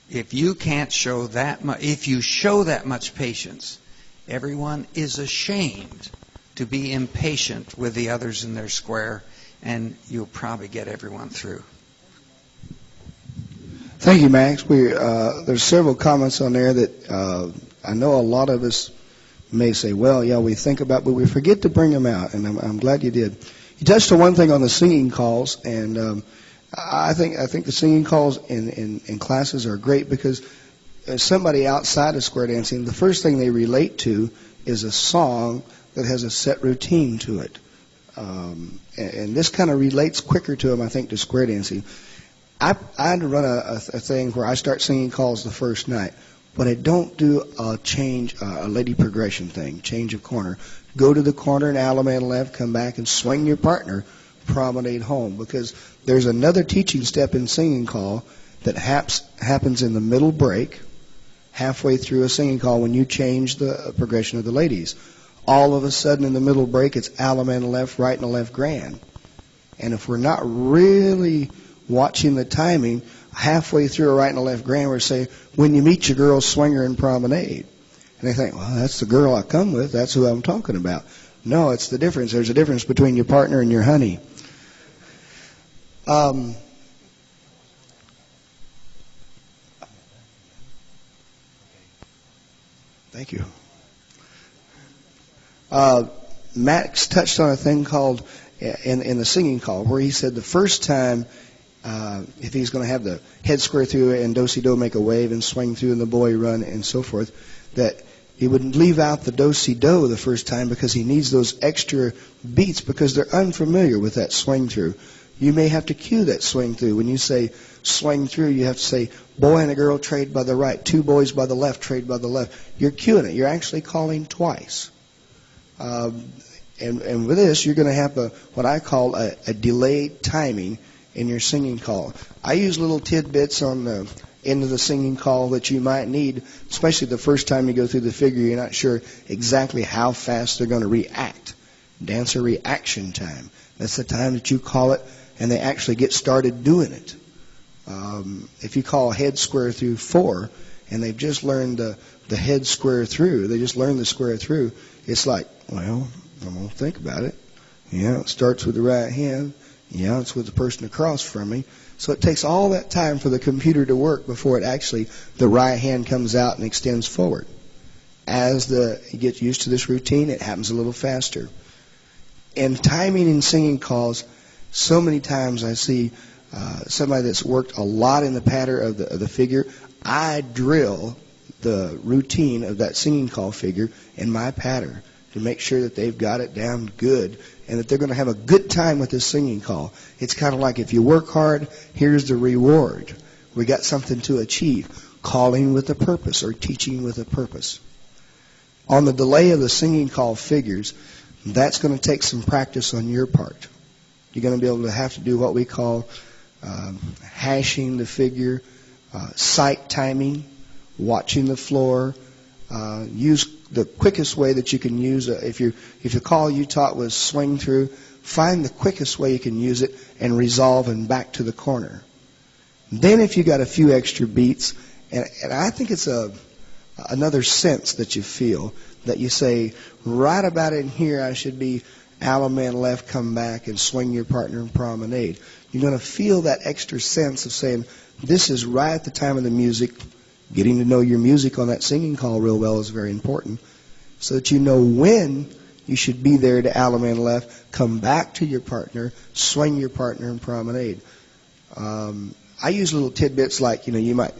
If you can't show that much, if you show that much patience, everyone is ashamed to be impatient with the others in their square, and you'll probably get everyone through. Thank you, Max. There's several comments on there that I know a lot of us may say, well, yeah, we think about, but we forget to bring them out, and I'm glad you did. You touched on one thing on the singing calls, and I think the singing calls in classes are great because as somebody outside of square dancing, the first thing they relate to is a song that has a set routine to it. And this kind of relates quicker to them, I think, to square dancing. I had to run a thing where I start singing calls the first night, but I don't do a lady progression thing, change of corner. Go to the corner and Allemande left, come back and swing your partner, promenade home, because there's another teaching step in singing call that happens in the middle break, halfway through a singing call when you change the progression of the ladies. All of a sudden in the middle break, it's Allemande left, right, and a left grand. And if we're not really watching the timing, halfway through a right and a left grand, we're saying, when you meet your girl, swing her and promenade. And they think, well, that's the girl I come with. That's who I'm talking about. No, it's the difference. There's a difference between your partner and your honey. Thank you. Max touched on a thing called, in the singing call, where he said the first time, if he's going to have the head square through and do-si-do make a wave and swing through and the boy run and so forth, that he would leave out the do-si-do the first time because he needs those extra beats because they're unfamiliar with that swing through. You may have to cue that swing through. When you say swing through, you have to say boy and a girl trade by the right, two boys by the left trade by the left. You're cueing it. You're actually calling twice. And with this, you're going to have what I call a delayed timing in your singing call. I use little tidbits on the end of the singing call that you might need, especially the first time you go through the figure. You're not sure exactly how fast they're going to react. Dancer reaction time. That's the time that you call it, and they actually get started doing it. If you call head square through 4, and they've just learned the head square through, they just learned the square through, it's like, well, I'm going to think about it. Yeah, it starts with the right hand. Yeah, it's with the person across from me. So it takes all that time for the computer to work before the right hand comes out and extends forward. As you get used to this routine, it happens a little faster. And timing in singing calls, so many times I see somebody that's worked a lot in the pattern of the figure. I drill the routine of that singing call figure in my pattern to make sure that they've got it down good and that they're going to have a good time with this singing call. It's kind of like if you work hard, here's the reward. We got something to achieve. Calling with a purpose or teaching with a purpose. On the delay of the singing call figures, that's going to take some practice on your part. You're going to be able to have to do what we call hashing the figure, sight timing, watching the floor, use the quickest way that you can use if the call you taught was swing through, find the quickest way you can use it and resolve and back to the corner. Then if you got a few extra beats, and I think it's another sense that you feel, that you say, right about in here I should be Allemande left, come back and swing your partner and promenade. You're going to feel that extra sense of saying, this is right at the time of the music. Getting to know your music on that singing call real well is very important, so that you know when you should be there to Allemande left, come back to your partner, swing your partner, and promenade. I use little tidbits like, you might,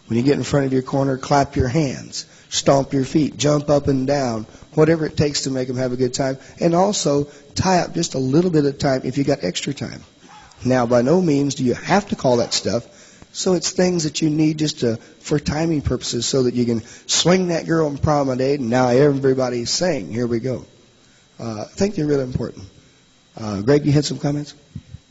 when you get in front of your corner, clap your hands, stomp your feet, jump up and down, whatever it takes to make them have a good time, and also tie up just a little bit of time if you got extra time. Now, by no means do you have to call that stuff. So it's things that you need just for timing purposes so that you can swing that girl and promenade, and now everybody's saying, here we go. I think they're really important. Gregg, you had some comments?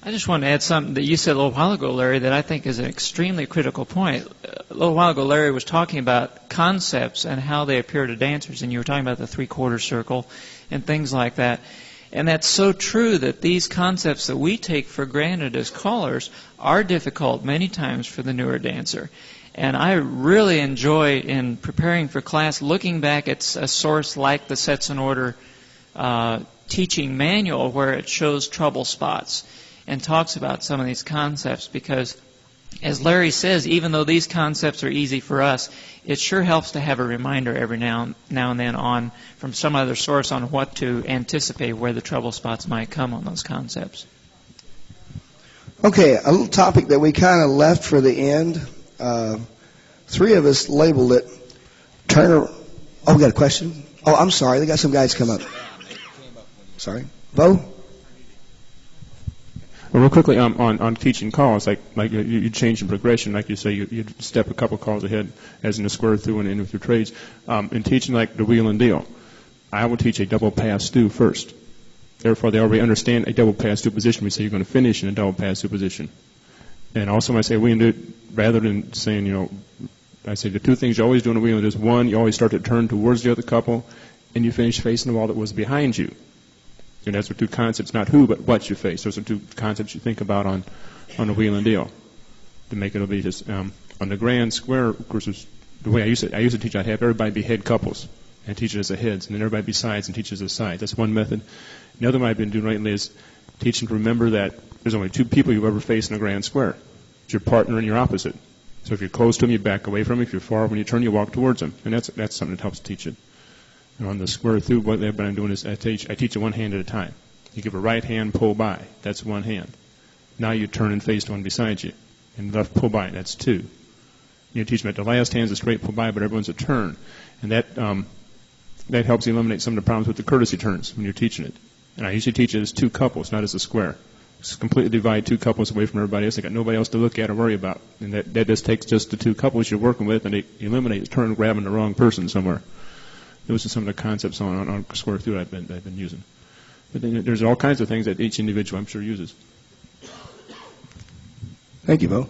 I just want to add something that you said a little while ago, Larry, that I think is an extremely critical point. A little while ago, Larry was talking about concepts and how they appear to dancers, and you were talking about the three-quarter circle and things like that. And that's so true that these concepts that we take for granted as callers are difficult many times for the newer dancer. And I really enjoy, in preparing for class, looking back at a source like the Sets in Order teaching manual where it shows trouble spots and talks about some of these concepts, because, as Larry says, even though these concepts are easy for us, it sure helps to have a reminder every now and then on from some other source on what to anticipate where the trouble spots might come on those concepts. Okay, a little topic that we kind of left for the end. Three of us labeled it Turner. Oh, we got a question? Oh, I'm sorry. They got some guys come up. Sorry. Bo? Well, real quickly, on teaching calls, like you change the progression, like you say, you step a couple calls ahead, as in a square through and in with your trades. In teaching like the wheel and deal, I will teach a double pass through first. Therefore, they already understand a double pass through position. We say you're going to finish in a double pass through position. And also, when I say wheel and deal, rather than saying, I say the two things you always do in a wheel and deal is, one, you always start to turn towards the other couple, and you finish facing the wall that was behind you. And that's the two concepts, not who, but what you face. Those are two concepts you think about on a wheel and deal. To make it be just on the grand square, of course, the way I used to teach, I'd have everybody be head couples and teach it as a heads, and then everybody be sides and teach it as sides. That's one method. Another one I've been doing lately is teaching to remember that there's only two people you ever face in a grand square. It's your partner and your opposite. So if you're close to them, you back away from them. If you're far, when you turn, you walk towards them. And that's something that helps teach it. And on the square through, what I'm doing is I teach it one hand at a time. You give a right hand, pull by. That's one hand. Now you turn and face the one beside you. And left pull by. That's two. You teach them that the last hand's a straight pull by, but everyone's a turn. And that helps eliminate some of the problems with the courtesy turns when you're teaching it. And I usually teach it as two couples, not as a square. Just completely divide two couples away from everybody else. They got nobody else to look at or worry about. And that just takes just the two couples you're working with, and they eliminate the turn grabbing the wrong person somewhere. Those are some of the concepts on square through I've been using. But then there's all kinds of things that each individual, I'm sure, uses. Thank you, Bo.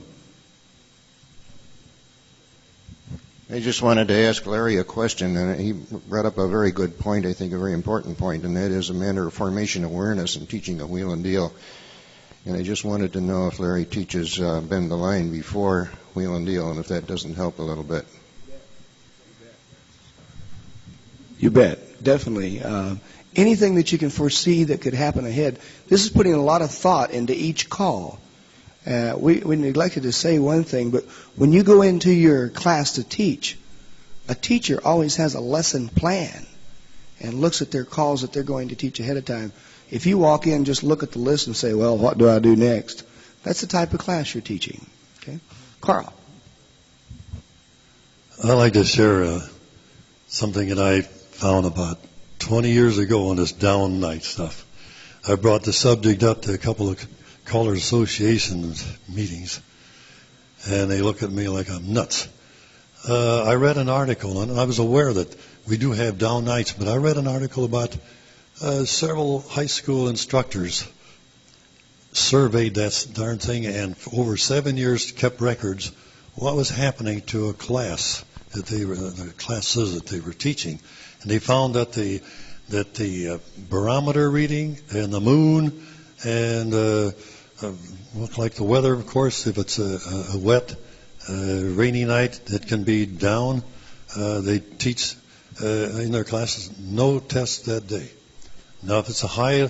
I just wanted to ask Larry a question, and he brought up a very good point, I think a very important point, and that is a matter of formation awareness and teaching a wheel and deal. And I just wanted to know if Larry teaches bend the line before wheel and deal, and if that doesn't help a little bit. You bet. Definitely. Anything that you can foresee that could happen ahead. This is putting a lot of thought into each call. We neglected to say one thing, but when you go into your class to teach, a teacher always has a lesson plan and looks at their calls that they're going to teach ahead of time. If you walk in, just look at the list and say, well, what do I do next? That's the type of class you're teaching. Okay, Carl. I'd like to share something that I found about 20 years ago on this down night stuff. I brought the subject up to a couple of Callers Association meetings, and they look at me like I'm nuts. I read an article, and I was aware that we do have down nights, but I read an article about several high school instructors surveyed that darn thing, and for over 7 years kept records what was happening to a class that the classes that they were teaching, and they found that the barometer reading and the moon and look like the weather, of course, if it's a wet, rainy night, it can be down. They teach in their classes no tests that day. Now, if it's a high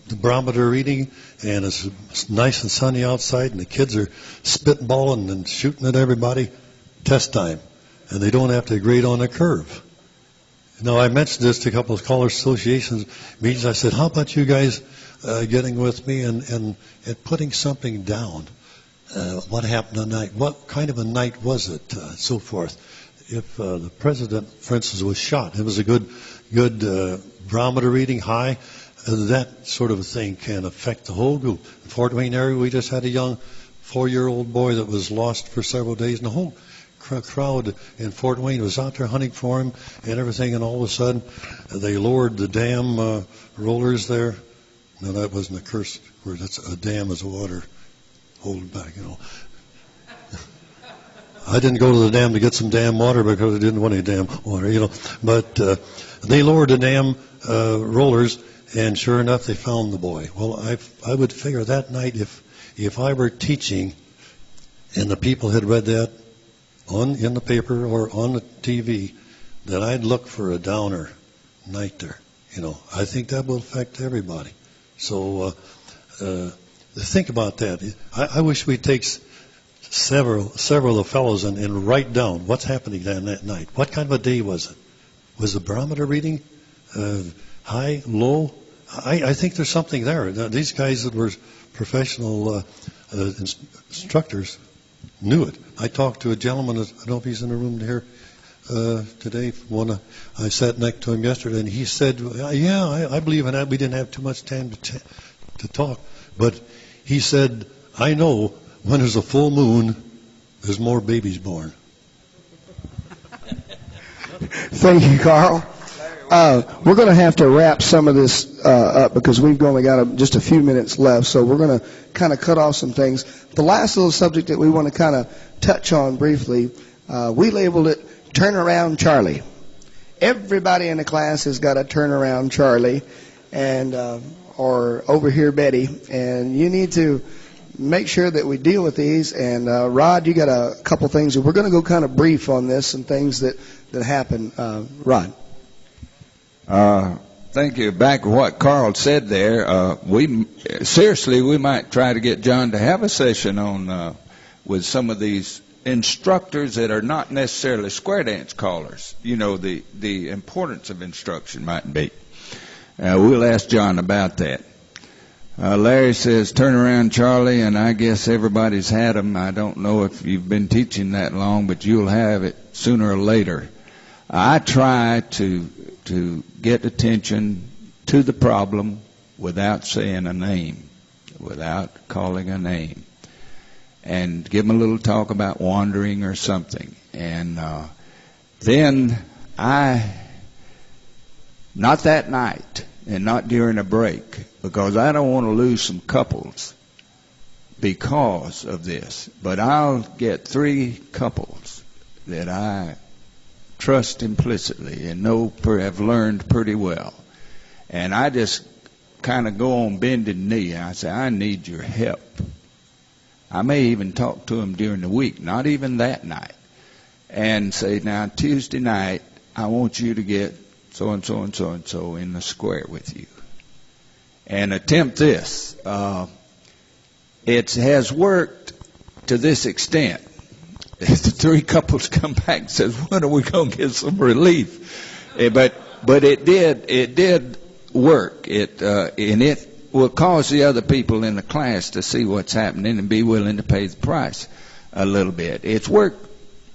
barometer reading and it's nice and sunny outside and the kids are spitballing and shooting at everybody, test time. And they don't have to grade on a curve. Now, I mentioned this to a couple of Callers Association meetings. I said, how about you guys getting with me and putting something down? What happened tonight? What kind of a night was it? So forth. If the president, for instance, was shot, it was a good barometer reading high. That sort of a thing can affect the whole group. In Fort Wayne area, we just had a young 4-year-old boy that was lost for several days in the home. crowd in Fort Wayne was out there hunting for him and everything, and all of a sudden they lowered the dam rollers there. No, that wasn't a curse word. That's a dam is water holding back, you know. I didn't go to the dam to get some damn water because I didn't want any damn water, you know. But they lowered the dam rollers, and sure enough, they found the boy. Well, I would figure that night if I were teaching and the people had read that in the paper or on the TV, that I'd look for a downer night there. You know, I think that will affect everybody. So think about that. I wish we'd take several of the fellows and write down what's happening that night. What kind of a day was it? Was the barometer reading high, low? I think there's something there. These guys that were professional instructors knew it. I talked to a gentleman, I don't know if he's in the room here today. I sat next to him yesterday, and he said, yeah, I believe in that. We didn't have too much time to talk. But he said, I know when there's a full moon, there's more babies born. Thank you, Carl. We're going to have to wrap some of this up because we've only got just a few minutes left, so we're going to kind of cut off some things. The last little subject that we want to kind of touch on briefly, we labeled it Turnaround Charlie. Everybody in the class has got a Turnaround Charlie, and or Over Here Betty, and you need to make sure that we deal with these. And Rod, you got a couple things. We're going to go kind of brief on this and things that happen. Rod. Thank you. Back to what Carl said there, we might try to get John to have a session on with some of these instructors that are not necessarily square dance callers. You know, the importance of instruction might be. We'll ask John about that. Larry says, turn around, Charlie, and I guess everybody's had them. I don't know if you've been teaching that long, but you'll have it sooner or later. I try to get attention to the problem without saying a name, without calling a name, and give them a little talk about wandering or something. And then not that night and not during a break, because I don't want to lose some couples because of this, but I'll get 3 couples that I trust implicitly and have learned pretty well. And I just kind of go on bended knee and I say, I need your help. I may even talk to them during the week, not even that night, and say, now Tuesday night, I want you to get so-and-so and so-and-so in the square with you. And attempt this. It has worked to this extent. The 3 couples come back and says, when are we going to get some relief? But it did work. And it will cause the other people in the class to see what's happening and be willing to pay the price a little bit. It's worked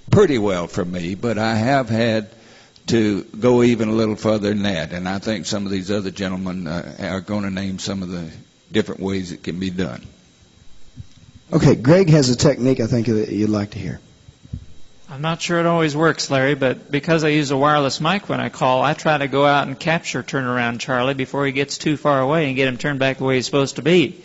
pretty well for me, but I have had to go even a little further than that. And I think some of these other gentlemen are going to name some of the different ways it can be done. Okay, Gregg has a technique I think that you'd like to hear. I'm not sure it always works, Larry, but because I use a wireless mic when I call, I try to go out and capture Turnaround Charlie before he gets too far away and get him turned back the way he's supposed to be.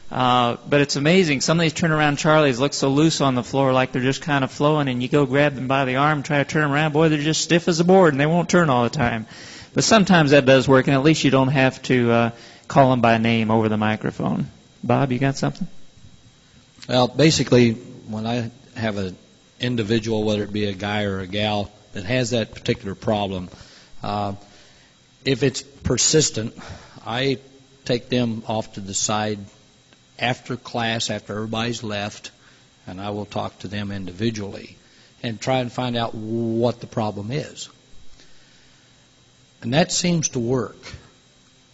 But it's amazing. Some of these Turnaround Charlies look so loose on the floor, like they're just kind of flowing, and you go grab them by the arm, try to turn them around. Boy, they're just stiff as a board, and they won't turn all the time. But sometimes that does work, and at least you don't have to call them by name over the microphone. Bob, you got something? Well, basically, when I have an individual, whether it be a guy or a gal, that has that particular problem, if it's persistent, I take them off to the side after class, after everybody's left, and I will talk to them individually and try and find out what the problem is. And that seems to work.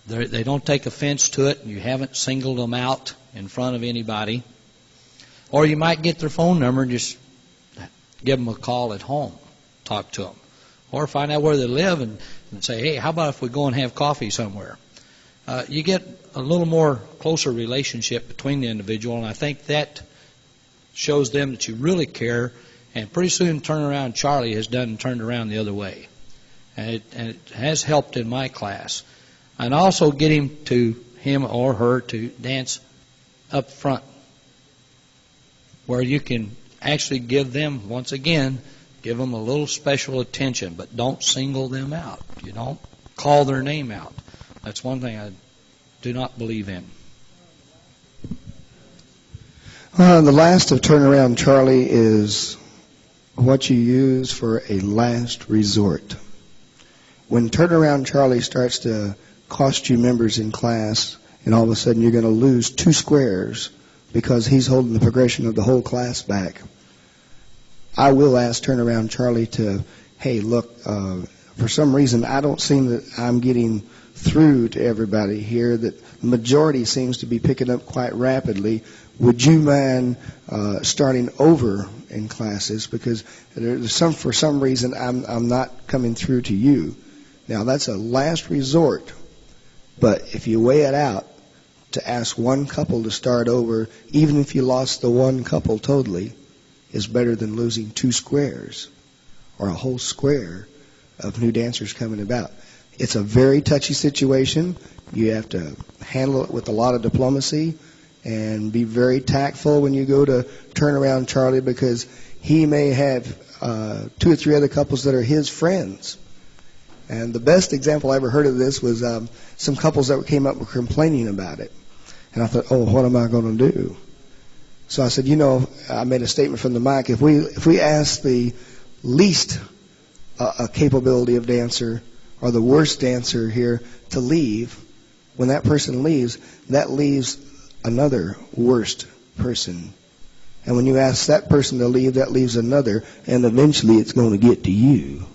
They don't take offense to it. You haven't singled them out in front of anybody. Or you might get their phone number and just give them a call at home, talk to them. Or find out where they live and say, hey, how about if we go and have coffee somewhere? You get a little more closer relationship between the individual, and I think that shows them that you really care And pretty soon, Turnaround Charlie has turned around the other way. And it has helped in my class. And also get him or her to dance up front, where you can actually give them, once again, give them a little special attention, but don't single them out. You don't call their name out. That's one thing I do not believe in. The last of Turnaround Charlie is what you use for a last resort. When Turnaround Charlie starts to cost you members in class, and all of a sudden you're going to lose 2 squares because he's holding the progression of the whole class back, I will ask Turnaround Charlie to, hey, look, for some reason I don't seem that I'm getting through to everybody here, that the majority seems to be picking up quite rapidly. Would you mind starting over in classes, because for some reason I'm not coming through to you. Now that's a last resort, but if you weigh it out, to ask one couple to start over, even if you lost the one couple totally, is better than losing 2 squares or a whole square of new dancers coming about. It's a very touchy situation. You have to handle it with a lot of diplomacy and be very tactful when you go to Turnaround Charlie, because he may have 2 or 3 other couples that are his friends. And the best example I ever heard of this was some couples that came up were complaining about it. And I thought, oh, what am I going to do? So I said, I made a statement from the mic. If we ask the least capability of dancer or the worst dancer here to leave, when that person leaves, that leaves another worst person. And when you ask that person to leave, that leaves another, and eventually it's going to get to you.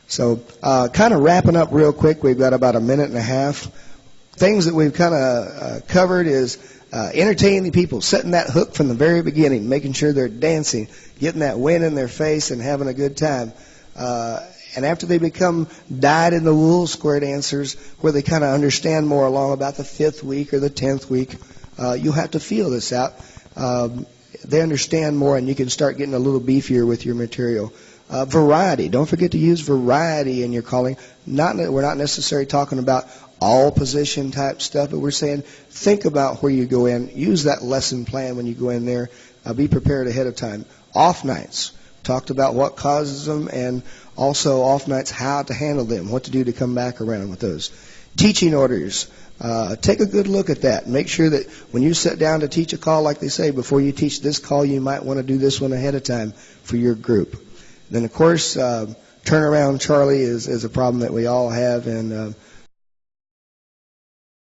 So kind of wrapping up real quick, we've got about a minute and a half. Things that we've kind of covered is entertaining the people, setting that hook from the very beginning, making sure they're dancing, getting that wind in their face and having a good time. And after they become dyed-in-the-wool square dancers, where they kind of understand more along about the 5th week or the 10th week, you'll have to feel this out. They understand more, and you can start getting a little beefier with your material. Variety. Don't forget to use variety in your calling. We're not necessarily talking about all position type stuff, but we're saying think about where you go in. Use that lesson plan when you go in there. Be prepared ahead of time. Off nights. Talked about what causes them, and also off nights, how to handle them, what to do to come back around with those. Teaching orders. Take a good look at that. Make sure that when you sit down to teach a call, like they say, before you teach this call, you might want to do this one ahead of time for your group. Then, of course, Turnaround Charlie is a problem that we all have, and